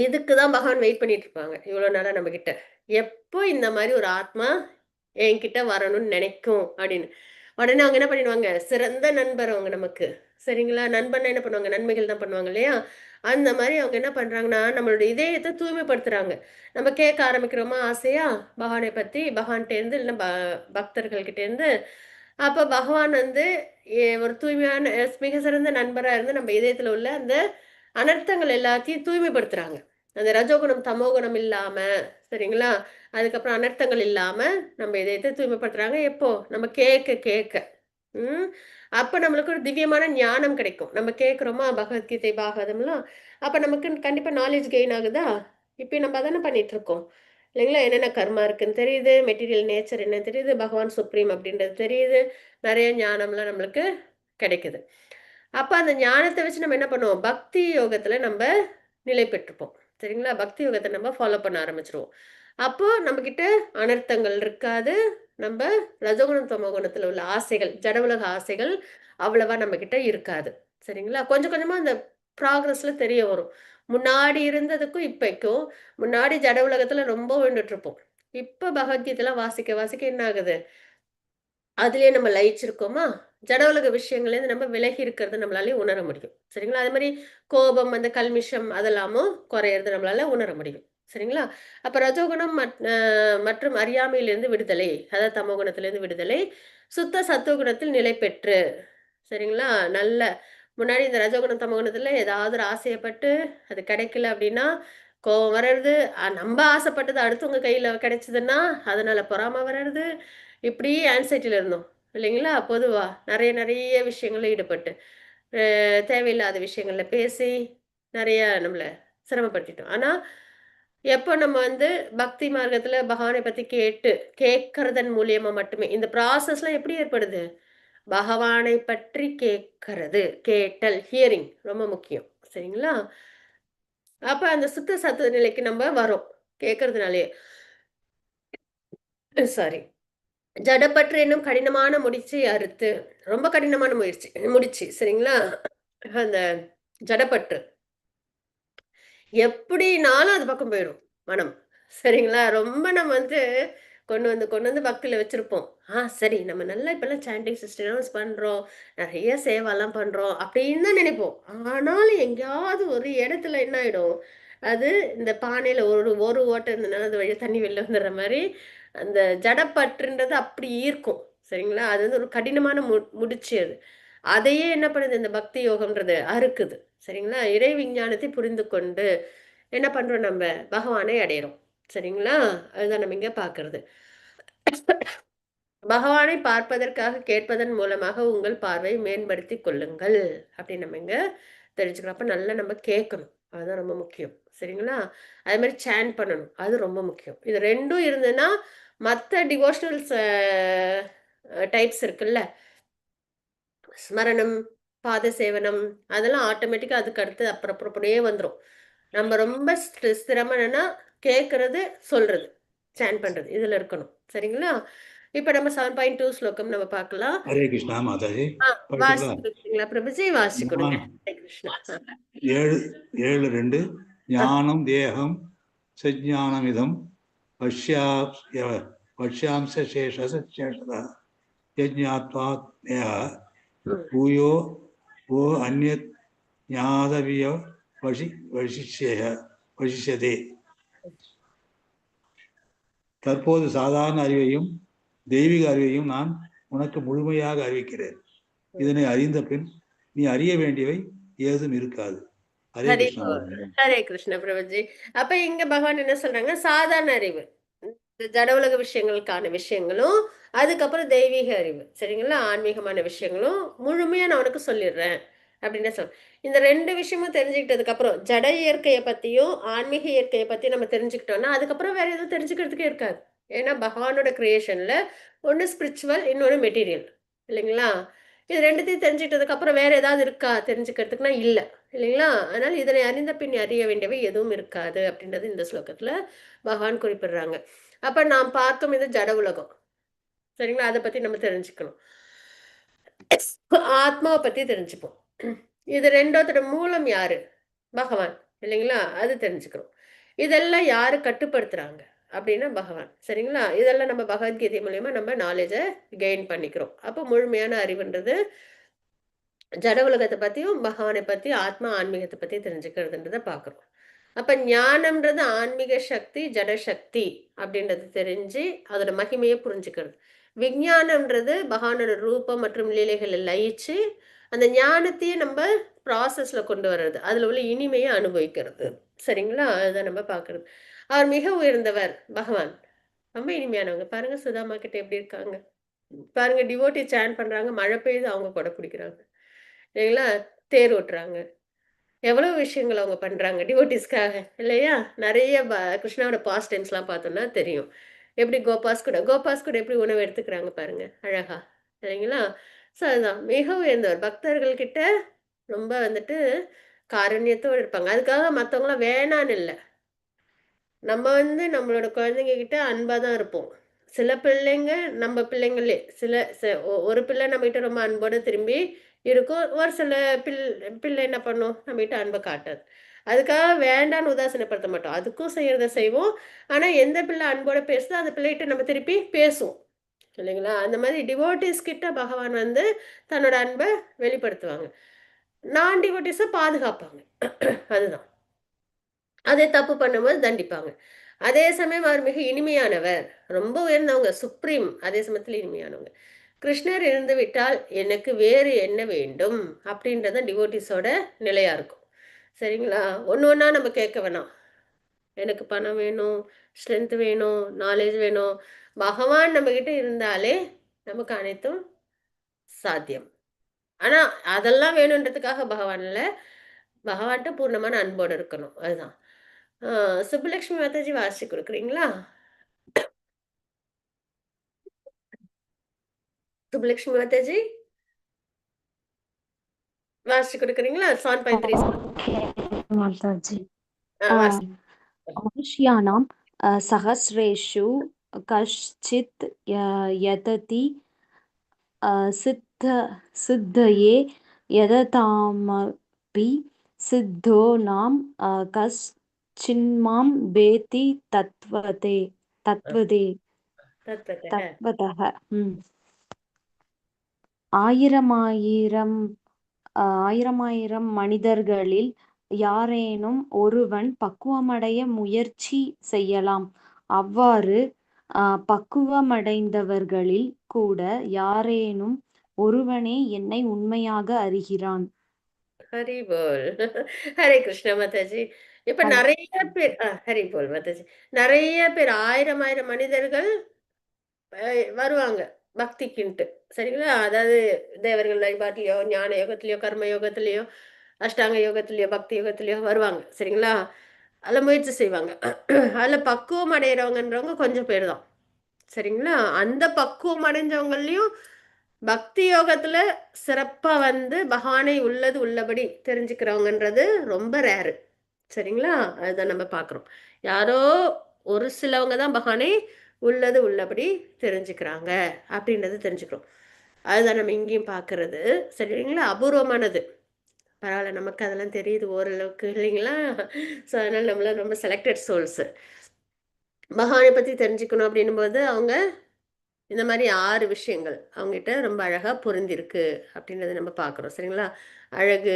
இதுக்கு தான் பகவான் வெயிட் பண்ணிட்டு இருப்பாங்க இவ்வளவு நாளா நம்ம கிட்ட. எப்போ இந்த மாதிரி ஒரு ஆத்மா என்கிட்ட வரணும்னு நினைக்கும் அப்படின்னு உடனே அவங்க என்ன பண்ணிடுவாங்க, சிறந்த நண்பர் அவங்க நமக்கு. சரிங்களா? நண்பன் என்ன பண்ணுவாங்க, நன்மைகள் தான் பண்ணுவாங்க இல்லையா? அந்த மாதிரி அவங்க என்ன பண்றாங்கன்னா, நம்மளோட இதயத்தை தூய்மைப்படுத்துறாங்க. நம்ம கேட்க ஆரம்பிக்கிறோமா ஆசையா பகவானை பத்தி, பகவான்கிட்ட இருந்து இல்லை பக்தர்கள் கிட்ட இருந்து. அப்ப பகவான் வந்து ஒரு தூய்மையான மிக சிறந்த நண்பரா இருந்து நம்ம இதயத்துல உள்ள அந்த அனர்த்தங்கள் எல்லாத்தையும் தூய்மைப்படுத்துறாங்க. அந்த ரஜோகுணம் தமோகுணம் இல்லாம, சரிங்களா? அதுக்கப்புறம் அனர்த்தங்கள் இல்லாம நம்ம இதயத்தை தூய்மைப்படுத்துறாங்க. எப்போ நம்ம கேட்க கேட்க ம் அப்ப நம்மளுக்கு ஒரு திவ்யமான ஞானம் கிடைக்கும். நம்ம கேட்கிறோமா பகவத்கீதை பாகவதம்லாம், அப்ப நமக்கு கண்டிப்பா நாலேஜ் கெயின் ஆகுதா? இப்ப நம்ம அதானே பண்ணிட்டு இருக்கோம் இல்லைங்களா? என்னென்ன கர்மா இருக்குன்னு தெரியுது, மெட்டீரியல் நேச்சர் என்ன தெரியுது, பகவான் சுப்ரீம் அப்படின்றது தெரியுது, நிறைய ஞானம்லாம் நம்மளுக்கு கிடைக்குது. அப்ப அந்த ஞானத்தை வச்சு நம்ம என்ன பண்ணுவோம், பக்தி யோகத்துல நம்ம நிலை பெற்றுப்போம். சரிங்களா? பக்தி யோகத்தை நம்ம ஃபாலோ பண்ண ஆரம்பிச்சிருவோம். அப்போ நம்ம கிட்ட அனர்த்தங்கள் இருக்காது. நம்ம ரஜோகுணம் தமோகுணத்துல உள்ள ஆசைகள், ஜட உலக ஆசைகள் அவ்வளவா நம்ம கிட்ட இருக்காது. சரிங்களா? கொஞ்சம் கொஞ்சமா அந்த ப்ராக்ரஸ்ல தெரிய வரும். முன்னாடி இருந்ததுக்கும் இப்பைக்கும், முன்னாடி ஜட உலகத்துல ரொம்ப விழுந்துட்டு இருப்போம். இப்ப பகவத்கீதைலாம் வாசிக்க வாசிக்க என்ன ஆகுது, அதுலயே நம்ம லயிச்சிருக்கோமா, ஜட உலக விஷயங்கள்லேருந்து நம்ம விலகி இருக்கிறது நம்மளாலே உணர முடியும். சரிங்களா? அதே மாதிரி கோபம், அந்த கல்மிஷம் அதெல்லாமும் குறையிறது நம்மளால உணர முடியும். சரிங்களா? அப்ப ரஜோகுணம் மற்றும் அறியாமையிலிருந்து விடுதலை, அதாவது தமோகுணத்திலிருந்து விடுதலை, சுத்த சத்துவகுணத்தில் நிலை பெற்று. சரிங்களா? நல்ல முன்னாடி இந்த ரஜோகுணம் தமோகுணத்துல ஏதாவது ஒரு ஆசையப்பட்டு அது கிடைக்கல அப்படின்னா கோவம் வர்றது, நம்ம ஆசைப்பட்டது அடுத்தவங்க கையில கிடைச்சதுன்னா அதனால பொறாம வர்றது, இப்படி ஆன்சைட்டில இருந்தோம் இல்லைங்களா? பொதுவா நிறைய நிறைய விஷயங்கள்ல ஈடுபட்டு தேவையில்லாத விஷயங்கள்ல பேசி நிறைய நம்மள சிரமப்படுத்திட்டோம். ஆனா எப்போ நம்ம வந்து பக்தி மார்க்கத்துல பகவானை பத்தி கேட்கறதன் மூலியமா மட்டுமே இந்த ப்ராசஸ்லாம் எப்படி ஏற்படுது, பகவானை பற்றி கேட்கறது, கேட்டல், ஹியரிங் ரொம்ப முக்கியம். சரிங்களா? அப்ப அந்த சுத்த சத்துவ நிலைக்கு நம்ம வரோம் கேட்கறதுனாலே. சாரி. ஜடப்பற்று என்னும் கடினமான முடிச்சை அறுத்து, ரொம்ப கடினமான முடிச்சு சரிங்களா? அந்த ஜடப்பற்று எப்படினாலும் அது பக்கம் போயிடும் மனம். சரிங்களா? ரொம்ப நம்ம வந்து கொண்டு வந்து பக்தியில வச்சிருப்போம். சரி நம்ம நல்லா இப்பல்லாம் சாண்டிங் சிஸ்டம்ஸ் பண்றோம். நிறைய சேவாலாம் பண்றோம் அப்படின்னு தான் நினைப்போம். ஆனாலும் எங்கேயாவது ஒரு இடத்துல என்ன ஆயிடும், அது இந்த பானையில ஒரு ஒரு ஓட்டை இருந்ததுனால அது வழியா தண்ணி வெளில வந்துடுற மாதிரி அந்த ஜடப்பற்றுன்றது அப்படி ஈர்க்கும். சரிங்களா? அது வந்து ஒரு கடினமான முடிச்சு அது. அதையே என்ன பண்ணுது இந்த பக்தி யோகம்ன்றது அறுக்குது. சரிங்களா? இறை விஞ்ஞானத்தை புரிந்து கொண்டு என்ன பண்றோம், நம்ம பகவானை அடையிறோம். சரிங்களா? அதுதான் நம்ம இங்க பார்க்கிறது. பகவானை பார்ப்பதற்காக கேட்பதன் மூலமாக உங்கள் பார்வை மேம்படுத்திக் கொள்ளுங்கள் அப்படின்னு நம்ம இங்க தெரிஞ்சுக்கிறோம். அப்ப நல்லா நம்ம கேட்கணும், அதுதான் ரொம்ப முக்கியம். சரிங்களா? அதே மாதிரி சேன் பண்ணணும், அது ரொம்ப முக்கியம். இது ரெண்டும் இருந்ததுன்னா மற்ற டிவோஷனல்ஸ் டைப்ஸ் இருக்குல்ல, ஸ்மரணம், பாத சேவனம், அதெல்லாம் ஆட்டோமேட்டிக்கா அதுக்கு அடுத்து அப்புறம் அப்படியே வந்துடும். நம்ம ரொம்ப சிரமம் என்னன்னா கேட்கறது, சொல்றது, சேன் பண்றது, இதுல இருக்கணும். சரிங்களா? இப்ப நம்ம 7.2 ஸ்லோகம் நம்ம பார்க்கலாம். ஹரே கிருஷ்ணா மாதாஜி. வாசிச்சு கொடுக்குறீங்களா பிரபுஜி? வாசிச்சு கொடுங்க. ஹரே கிருஷ்ணா. 7:2 ஞானம் தேகம் சஜ்ஞானமிதம் பஷ்யாம்ச சேஷதா யஜ்ஞாத்வா தேக பூயோ ஓ அந்யத் ஞாதவிய வசிஷ்யதே. தற்போது சாதாரண அறிவையும் தெய்வீக அறிவையும் நான் உனக்கு முழுமையாக அறிவிக்கிறேன். இதனை அறிந்த பின் நீ அறிய வேண்டியவை ஏதும் இருக்காது. ஹரே கிருஷ்ணா. ஹரே கிருஷ்ண பிரபுஜி. அப்ப இங்க பகவான் என்ன சொல்றாங்க? சாதாரண அறிவு, ஜட உலக விஷயங்களுக்கான விஷயங்களும், அதுக்கப்புறம் தெய்வீக அறிவு, சரிங்களா, ஆன்மீகமான விஷயங்களும் முழுமையா நான் உனக்கு சொல்லிடுறேன் அப்படின்னு சொல்ல. இந்த 2 விஷயமும் தெரிஞ்சுக்கிட்டதுக்கு அப்புறம் ஜட இயற்கையை பத்தியும் ஆன்மீக இயற்கையை பத்தியும் நம்ம தெரிஞ்சுக்கிட்டோம்னா அதுக்கப்புறம் வேற எதுவும் தெரிஞ்சுக்கிறதுக்கே இருக்காது. ஏன்னா பகவானோட கிரியேஷன்ல ஒன்னு ஸ்பிரிச்சுவல், இன்னொன்னு மெட்டீரியல், இல்லைங்களா? இது 2த்தையும் தெரிஞ்சுக்கிட்டதுக்கு அப்புறம் வேற ஏதாவது இருக்கா தெரிஞ்சுக்கிறதுக்குன்னா இல்ல, இல்லைங்களா? அதனால இதனை அறிந்த பின் அறிய வேண்டியவை எதுவும் இருக்காது அப்படின்றது இந்த ஸ்லோகத்துல பகவான் குறிப்பிடுறாங்க. அப்ப நாம் பார்க்கும் இது ஜட உலகம், சரிங்களா? அதை பத்தி நம்ம தெரிஞ்சுக்கணும். ஆத்மாவை பத்தி தெரிஞ்சுப்போம். இது 2தோட மூலம் யாரு? பகவான், இல்லைங்களா? அது தெரிஞ்சுக்கிறோம். இதெல்லாம் யாரு கட்டுப்படுத்துறாங்க அப்படின்னா பகவான், சரிங்களா? இதெல்லாம் நம்ம பகவத்கீதை மூலியமா நம்ம நாலேஜை கெயின் பண்ணிக்கிறோம். அப்போ முழுமையான அறிவுன்றது ஜட உலகத்தை பத்தியும் பகவானை பத்தி ஆத்மா ஆன்மீகத்தை பத்தி தெரிஞ்சுக்கிறதுன்றத பாக்குறோம். அப்ப ஞானம்ன்றது ஆன்மீக சக்தி, ஜட சக்தி அப்படின்றது தெரிஞ்சு அதோட மகிமையை புரிஞ்சுக்கிறது. விஞ்ஞானம்ன்றது பகவானோட ரூபம் மற்றும் லீலைகளை லயிச்சு அந்த ஞானத்தையே நம்ம ப்ராசஸ்ல கொண்டு வர்றது, அதுல உள்ள இனிமையை அனுபவிக்கிறது, சரிங்களா? அதுதான் நம்ம பாக்குறது. அவர் மிக உயர்ந்தவர் பகவான், ரொம்ப இனிமையானவங்க. பாருங்க சுதாமா கிட்ட எப்படி இருக்காங்க பாருங்க. டிவோட்டி சேன் பண்றாங்க, மழை பெய்யுது, அவங்க கொடை பிடிக்கிறாங்க, இல்லைங்களா? தேர் ஓட்டுறாங்க, எவ்வளவு விஷயங்கள் அவங்க பண்றாங்க டிவோட்டிஸ்க்காக, இல்லையா? நிறைய கிருஷ்ணாவோட பாஸ்ட் டைம்ஸ்லாம் பார்த்தோம்னா தெரியும். எப்படி கோபாஸ் கூட எப்படி உணவு எடுத்துக்கிறாங்க பாருங்க, அழகா, சரிங்களா? ஸோ அதுதான் மிக உயர்ந்தவர். பக்தர்கள் கிட்ட ரொம்ப வந்துட்டு காருண்யத்தோடு இருப்பாங்க. அதுக்காக மற்றவங்களாம் வேணான்னு இல்லை. நம்ம நம்மளோட குழந்தைங்க கிட்ட அன்பா தான் இருப்போம். சில பிள்ளைங்க நம்ம பிள்ளைங்களே ஒரு பிள்ளை நம்ம கிட்ட ரொம்ப அன்போட திரும்பி இருக்கும். ஒரு சில பிள்ளை என்ன பண்ணும், நம்ம கிட்ட அன்பை காட்டாது. அதுக்காக வேண்டான்னு உதாசீனப்படுத்த மாட்டோம், அதுக்கும் செய்யறத செய்வோம். ஆனா எந்த பிள்ளை அன்போட பேசுதோ அந்த பிள்ளைகிட்ட நம்ம திருப்பி பேசுவோம், இல்லைங்களா? அந்த மாதிரி டிவோட்டிஸ் கிட்ட பகவான் தன்னோட அன்பை வெளிப்படுத்துவாங்க, நான் டிவோட்டிஸை பாதுகாப்பாங்க. அதுதான். அதே தப்பு பண்ணும்போது தண்டிப்பாங்க. அதே சமயம் அவர் மிக இனிமையானவர், ரொம்ப உயர்ந்தவங்க, சுப்ரீம், அதே சமயத்தில் இனிமையானவங்க. கிருஷ்ணர் இருந்து விட்டால் எனக்கு வேறு என்ன வேண்டும் அப்படின்றத டிவோட்டிஸோட நிலையா இருக்கும், சரிங்களா? ஒன்று ஒன்றா நம்ம கேட்க வேணாம். எனக்கு பணம் வேணும், ஸ்ட்ரென்த் வேணும், நாலேஜ் வேணும். பகவான் நம்ம கிட்ட இருந்தாலே நமக்கு அனைத்தும் சாத்தியம். ஆனா அதெல்லாம் வேணுன்றதுக்காக பகவான்ல பகவான்கிட்ட பூர்ணமான அன்போடு இருக்கணும், அதுதான். சுப்புலட்சுமி மாதாஜி வாசி கொடுக்குறீங்களா? சுப்புலட்சுமி மாதாஜி வாசி கொடுக்குறீங்களா? 7.3 माताजी வாசி. मनुष्याणां सहस्रेषु कश्चित् यतति सिद्धये यदतामपि सिद्धो नाम कश्चिन्मां वेति तत्त्वतः ஆயிரமாயிரம் மனிதர்களில் யாரேனும் ஒருவன் பக்குவமடைய முயற்சி செய்யலாம். அவ்வாறு பக்குவமடைந்தவர்களில் கூட யாரேனும் ஒருவனே என்னை உண்மையாக அறிகிறான். ஹரி போல். ஹரே கிருஷ்ண மாதாஜி. இப்ப நிறைய பேர் ஹரி போல் மாதாஜி. நிறைய பேர் 1000 மனிதர்கள் வருவாங்க பக்திக்குன்ட்டு, சரிங்களா? அதாவது தேவர்கள் வழிபாட்டிலையோ, ஞான யோகத்திலையோ, கர்ம யோகத்திலையோ, அஷ்டாங்க யோகத்திலையோ, பக்தி யோகத்திலையோ வருவாங்க, சரிங்களா? அதில் முயற்சி செய்வாங்க. அதில் பக்குவம் அடைகிறவங்கன்றவங்க கொஞ்சம் பேர் தான், சரிங்களா? அந்த பக்குவம் அடைஞ்சவங்களையும் பக்தி யோகத்துல சிறப்பா பகவானை உள்ளது உள்ளபடி தெரிஞ்சுக்கிறவங்கன்றது ரொம்ப ரேரு, சரிங்களா? அதுதான் நம்ம பார்க்குறோம். யாரோ ஒரு சிலவங்க தான் பகவானை உள்ளது உள்ளபடி தெரிஞ்சுக்கிறாங்க அப்படின்றது தெரிஞ்சுக்கிறோம். அதுதான் நம்ம இங்கேயும் பார்க்கறது. சரிங்களா? அபூர்வமானது. பரவாயில்ல, நமக்கு அதெல்லாம் தெரியுது ஓரளவுக்கு இல்லைங்களா? ஸோ அதனால நம்மளாம் ரொம்ப செலக்டட் சோல்ஸு. பகவானை பற்றி தெரிஞ்சுக்கணும் அப்படின்னும் போது அவங்க இந்த மாதிரி 6 விஷயங்கள் அவங்ககிட்ட ரொம்ப அழகாக பொருந்திருக்கு அப்படின்றத நம்ம பார்க்குறோம். சரிங்களா? அழகு,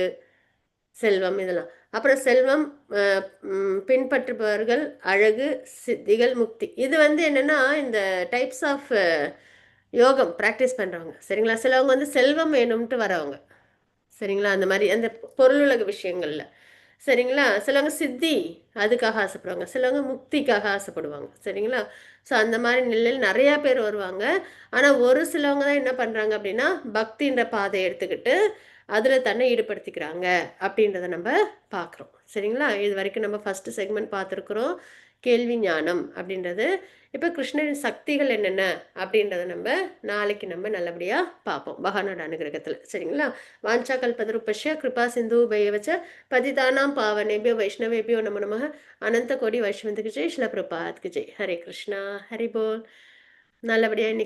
செல்வம் இதெல்லாம். அப்புறம் செல்வம், பின்பற்றுபவர்கள், அழகு, சித்திகள், முக்தி. இது வந்து என்னன்னா இந்த டைப்ஸ் ஆஃப் யோகம் ப்ராக்டிஸ் பண்ணுறவங்க. சரிங்களா? சிலவங்க வந்து செல்வம் வேணும்ட்டு வரவங்க. சரிங்களா? அந்த மாதிரி அந்த பொருளுலக விஷயங்கள்ல. சரிங்களா? சிலவங்க சித்தி அதுக்காக ஆசைப்படுவாங்க, சிலவங்க முக்திக்காக ஆசைப்படுவாங்க. சரிங்களா? ஸோ அந்த மாதிரி நிலையில் நிறையா பேர் வருவாங்க. ஆனால் ஒரு சிலவங்க தான் என்ன பண்ணுறாங்க அப்படின்னா பக்தின்ற பாதையை எடுத்துக்கிட்டு அதில் தன்னை ஈடுபடுத்திக்கிறாங்க அப்படின்றத நம்ம பார்க்குறோம். சரிங்களா? இது வரைக்கும் நம்ம ஃபஸ்ட்டு செக்மெண்ட் பார்த்துருக்குறோம், கேள்வி ஞானம் அப்படின்றது. இப்போ கிருஷ்ணரின் சக்திகள் என்னென்ன அப்படின்றத நம்ம நாளைக்கு நம்ம நல்லபடியாக பார்ப்போம் பகவானோட அனுகிரகத்தில். சரிங்களா? வாஞ்சா கல்பதருபஷ்ய கிருபா சிந்து பையவச்ச பதிதானாம் பாவனேபியோ வைஷ்ணவேபியோ நமோ நமः. அனந்த கோடி வைஷ்ணவத்துக்கு ஜெய், ஸ்ரீல பிரபாத்க்கு ஜெய். ஹரே கிருஷ்ணா, ஹரி போல். நல்லபடியாக